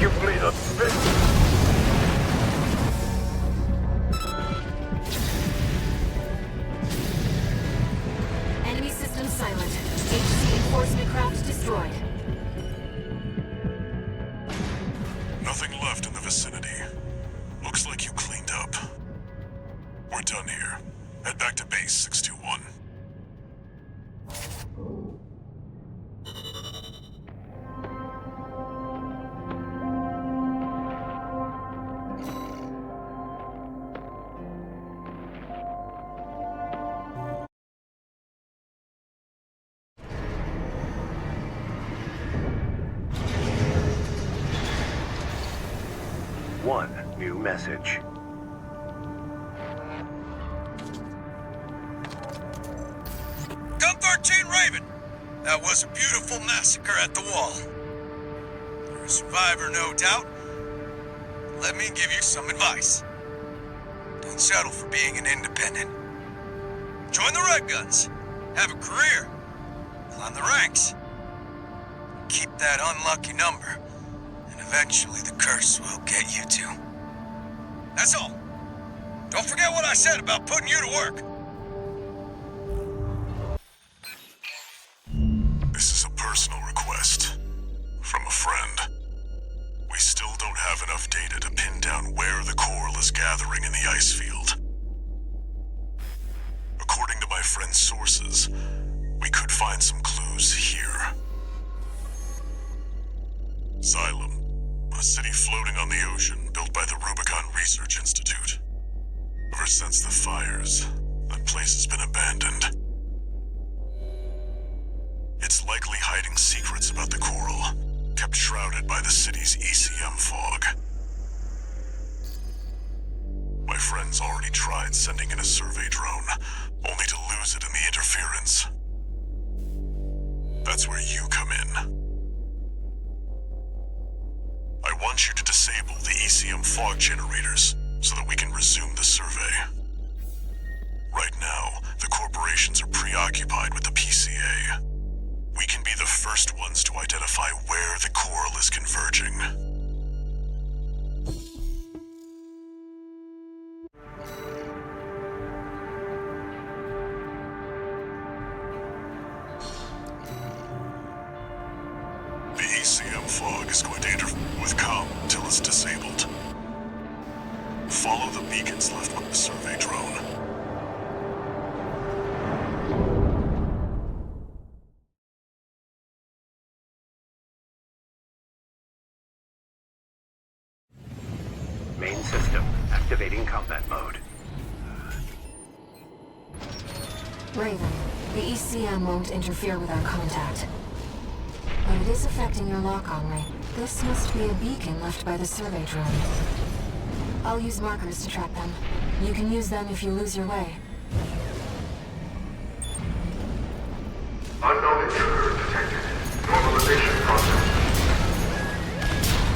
You've made a big... Enemy system silent. HC enforcement craft destroyed. Nothing left in the vicinity. Looks like you cleaned up. We're done here. Head back to base 621. One new message. Gun 13 Raven! That was a beautiful massacre at the wall. You're a survivor, no doubt. Let me give you some advice. Don't settle for being an independent. Join the Red Guns. Have a career. Climb the ranks. Keep that unlucky number. And eventually the curse will get you too. That's all. Don't forget what I said about putting you to work. This is a personal request. From a friend. We still don't have enough data to pin down where the coral is gathering in the ice field. According to my friend's sources, we could find some clues here. Xylem, a city floating on the ocean built by the Rubicon Research Institute. Ever since the fires, that place has been abandoned. It's likely hiding secrets about the coral, kept shrouded by the city's ECM fog. My friend's already tried sending in a survey drone, only to lose it in the interference. That's where you come in. I want you to disable the ECM fog generators so that we can resume the survey. Right now, the corporations are preoccupied with the PCA. We can be the first ones to identify where the coral is converging. The ECM fog is going to interfere with comm until it's disabled. Follow the beacons left by the survey drone. Main system activating combat mode. Raven, the ECM won't interfere with our contact. But it is affecting your lock-on ring. This must be a beacon left by the survey drone. I'll use markers to track them. You can use them if you lose your way. Unknown intruder detected. Normalization process.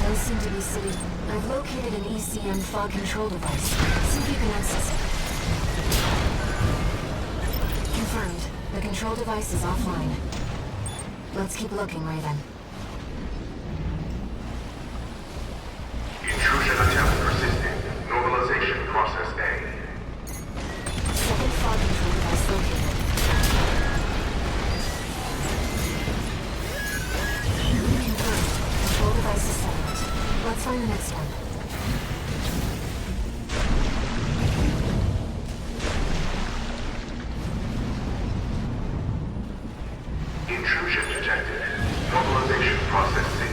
Those seem to be city. I've located an ECM fog control device. See if you can access it. Confirmed. The control device is offline. Let's keep looking, Raven. Intrusion attempt persisting. Normalization process A. Second fog control device located. Confirmed. Control device is silent. Let's find the next one. Intrusion detected. Normalization process C.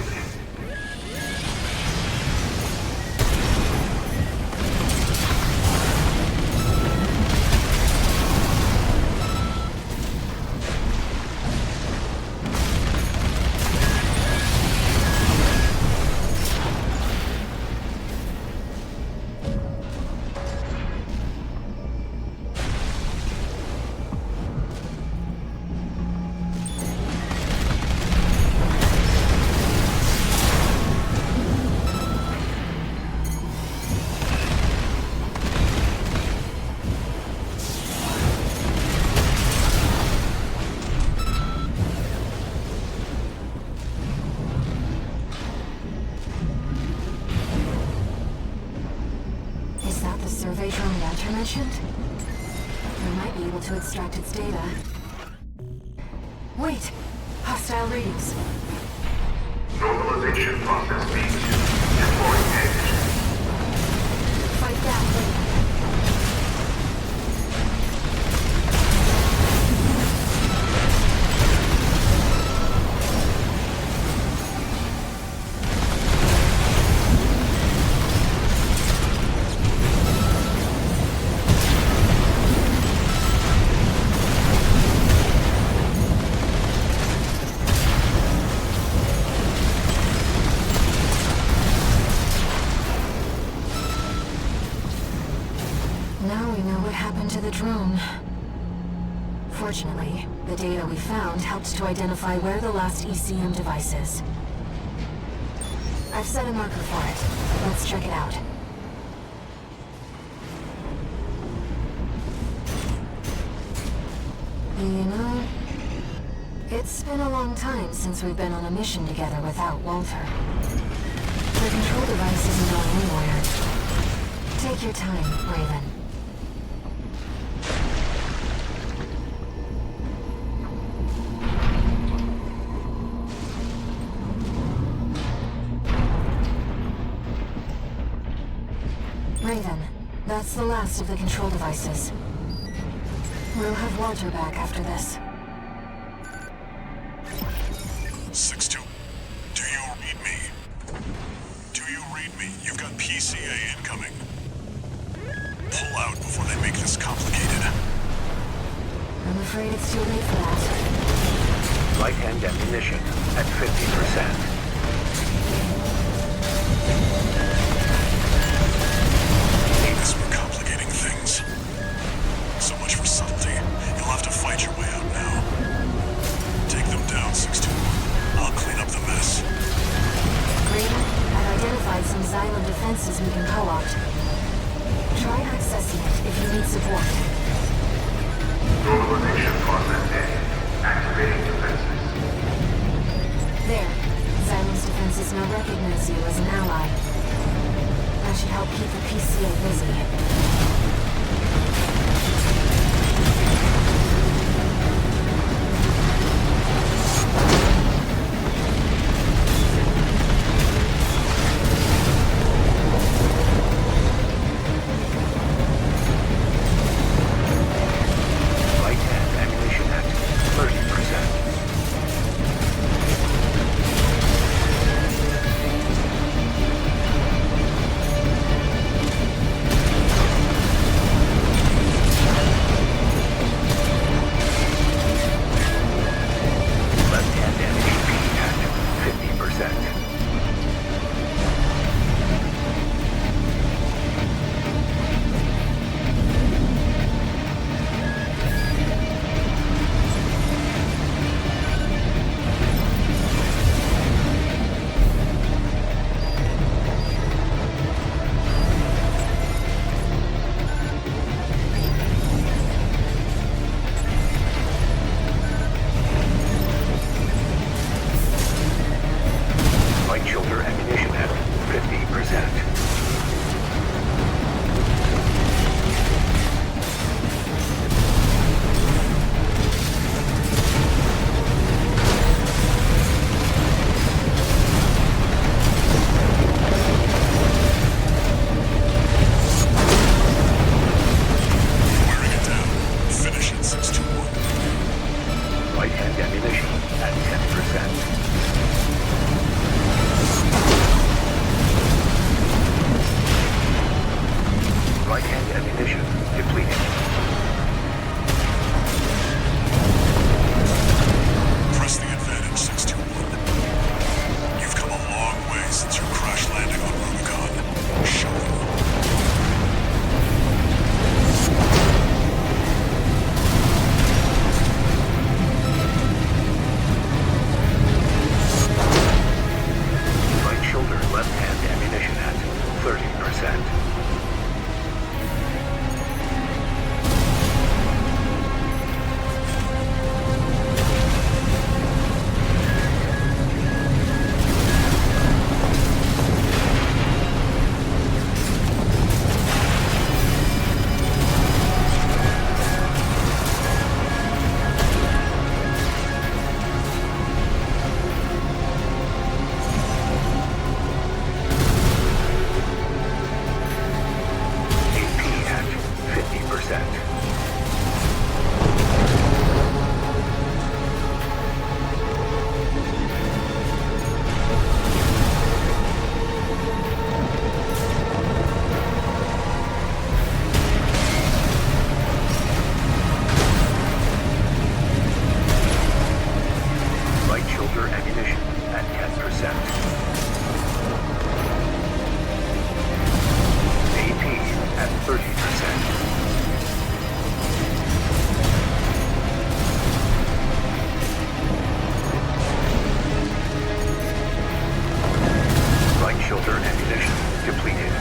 survey drone Ranter mentioned? We might be able to extract its data. Wait! Hostile readings. Normalization process B2. Deploying edge. Fight back, Raven. Fortunately, the data we found helped to identify where the last ECM device is. I've set a marker for it. Let's check it out. You know, it's been a long time since we've been on a mission together without Walter. The control device isn't going anywhere. Take your time, Raven. Raven, that's the last of the control devices. We'll have Walter back after this. 6-2, do you read me? Do you read me? You've got PCA incoming. Pull out before they make this complicated. I'm afraid it's too late for that. Light and ammunition at 50%. This we're complicating things. So much for subtlety. You'll have to fight your way out now. Take them down, 6-2. I'll clean up the mess. Raven, I've identified some Xylem defenses we can co-opt. Try accessing it if you need support. Normalization process A. Activating defenses. There. Xylem's defenses now recognize you as an ally. That should help keep the PCA busy. depleted.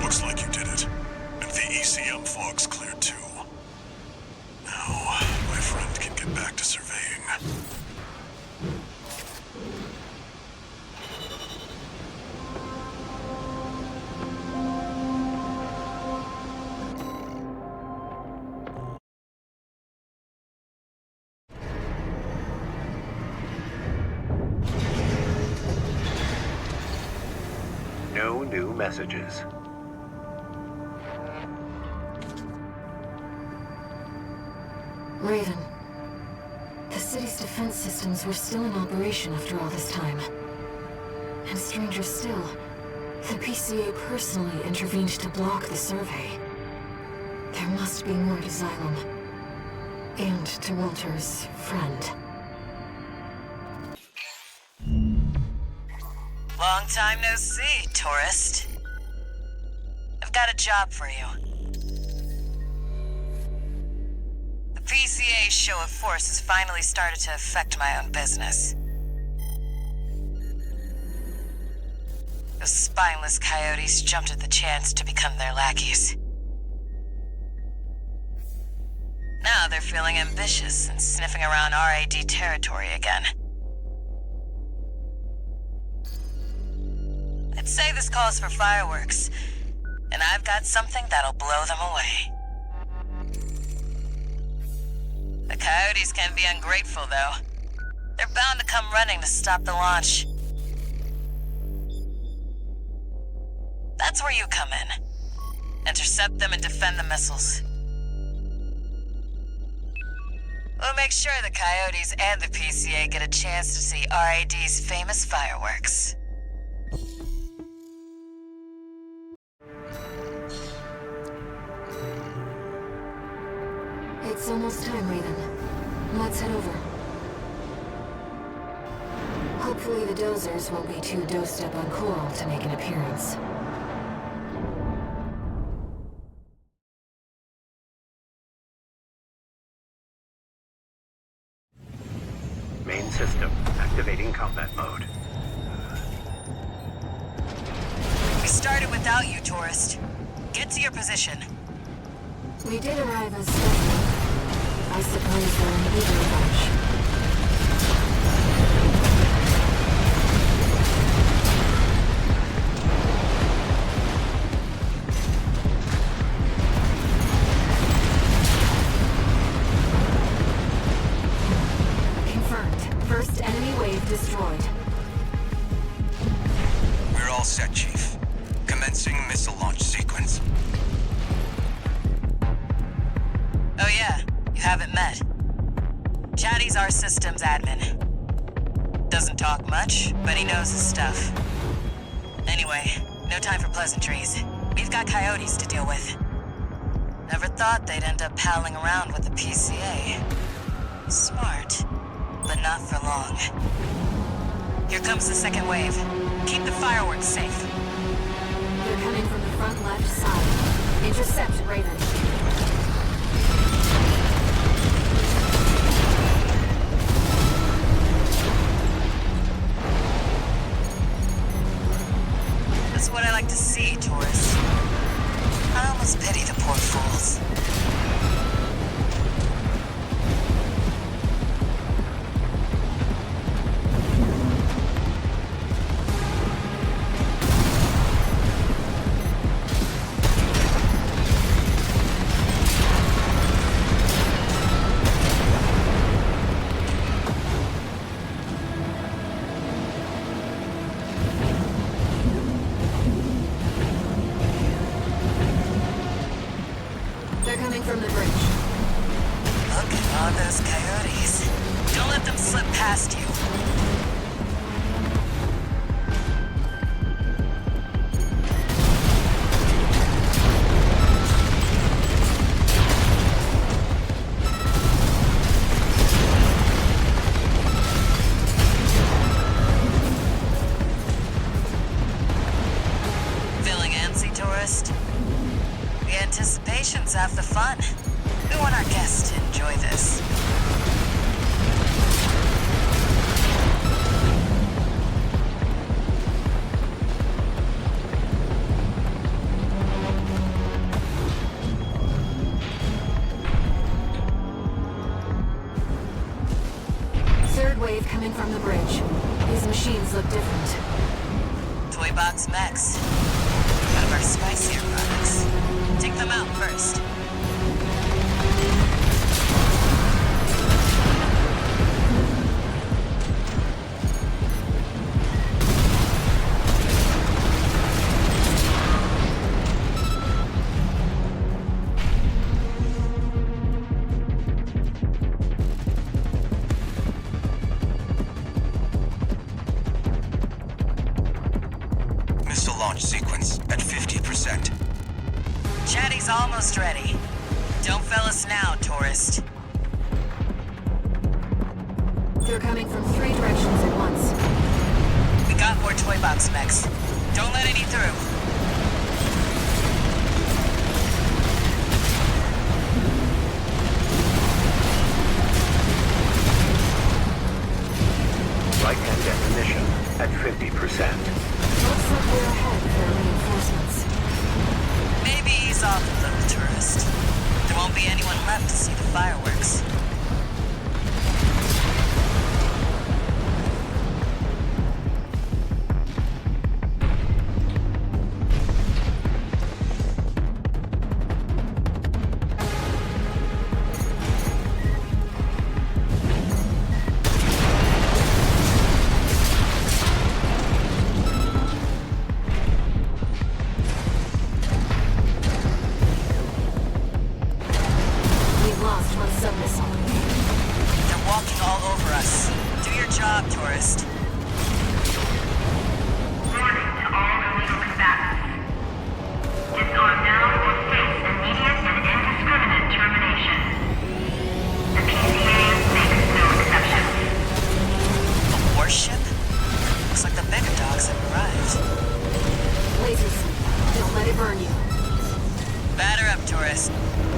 Looks like you did it. And the ECM fog's cleared too. Now, my friend can get back to surveying. No new messages. Raven, the city's defense systems were still in operation after all this time. And stranger still, the PCA personally intervened to block the survey. There must be more to Xylem. And to Walter's friend. Long time no see, tourist. I've got a job for you. The PCA's show of force has finally started to affect my own business. Those spineless coyotes jumped at the chance to become their lackeys. Now they're feeling ambitious and sniffing around RAD territory again. I'd say this calls for fireworks, and I've got something that'll blow them away. The coyotes can be ungrateful, though. They're bound to come running to stop the launch. That's where you come in. Intercept them and defend the missiles. We'll make sure the coyotes and the PCA get a chance to see RAD's famous fireworks. It's almost time, Raven. Let's head over. Hopefully the dozers won't be too dosed up on Coral to make an appearance. Main system activating combat mode. We started without you, tourist. Get to your position. We did arrive as scheduled. I suppose they're an eager bunch. Confirmed. First enemy wave destroyed. We're all set, Chief. Commencing missile launch sequence. Oh yeah, you haven't met. Chatty's our systems admin. Doesn't talk much, but he knows his stuff. Anyway, no time for pleasantries. We've got coyotes to deal with. Never thought they'd end up palling around with the PCA. Smart, but not for long. Here comes the second wave. Keep the fireworks safe. They're coming from the front left side. Intercept, Raven. That's what I like to see, tourists. I almost pity the poor fools. They're coming from the bridge. Look at all those coyotes. Don't let them slip past you. the fun. We want our guests to enjoy this. Third wave coming from the bridge. These machines look different. Toy Box Mechs. One of our spicier products. Take them out first. Missile launch sequence at 50%. Chatty's almost ready. Don't fail us now, tourist. They're coming from 3 directions at once. We got more Toy Box Mechs. Don't let any through. Right-hand definition at 50%. Looks like we're ahead for reinforcements. Maybe ease off a little, tourist. There won't be anyone left to see the fireworks. We've lost one sub-missile. They're walking all over us. Do your job, tourist. Warning to all illegal combatants. Disarm now or face immediate and indiscriminate termination. The PCA makes no exceptions. A warship? Looks like the bigger dogs have arrived. Lasers. Don't let it burn you. Batter up, tourist.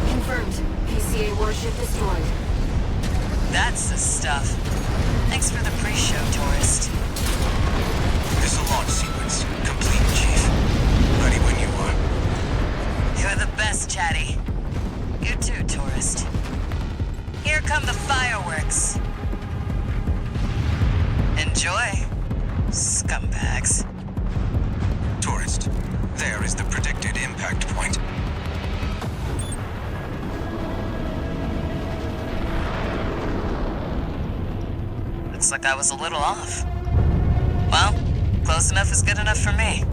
Confirmed. PCA warship destroyed. That's the stuff. Thanks for the pre-show, tourist. Missile launch sequence complete, Chief. Ready when you are. You're the best, Chatty. You too, tourist. Here come the fireworks. Enjoy, scumbags. Tourist, there is the predicted impact point. Looks like I was a little off. Well, close enough is good enough for me.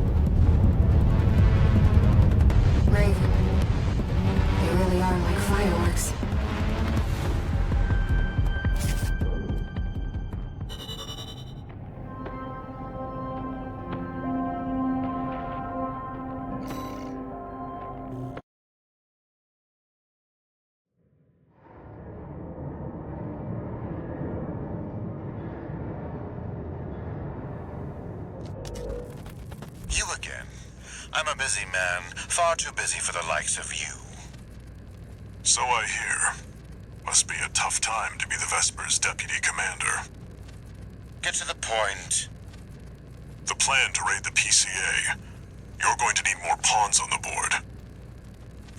Raven. They really are like fireworks. You again. I'm a busy man, far too busy for the likes of you. So I hear. Must be a tough time to be the Vesper's deputy commander. Get to the point. The plan to raid the PCA. You're going to need more pawns on the board.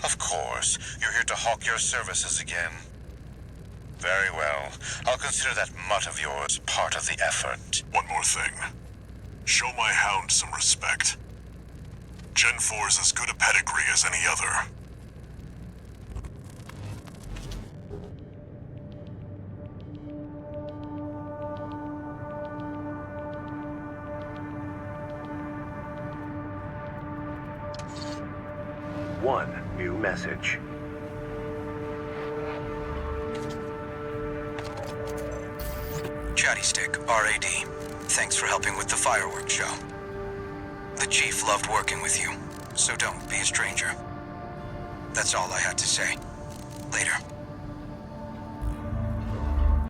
Of course, you're here to hawk your services again. Very well. I'll consider that mutt of yours part of the effort. One more thing. Show my hound some respect. Gen 4 is as good a pedigree as any other. One new message. Chatty Stick, RAD. Thanks for helping with the fireworks show. The Chief loved working with you, so don't be a stranger. That's all I had to say. Later.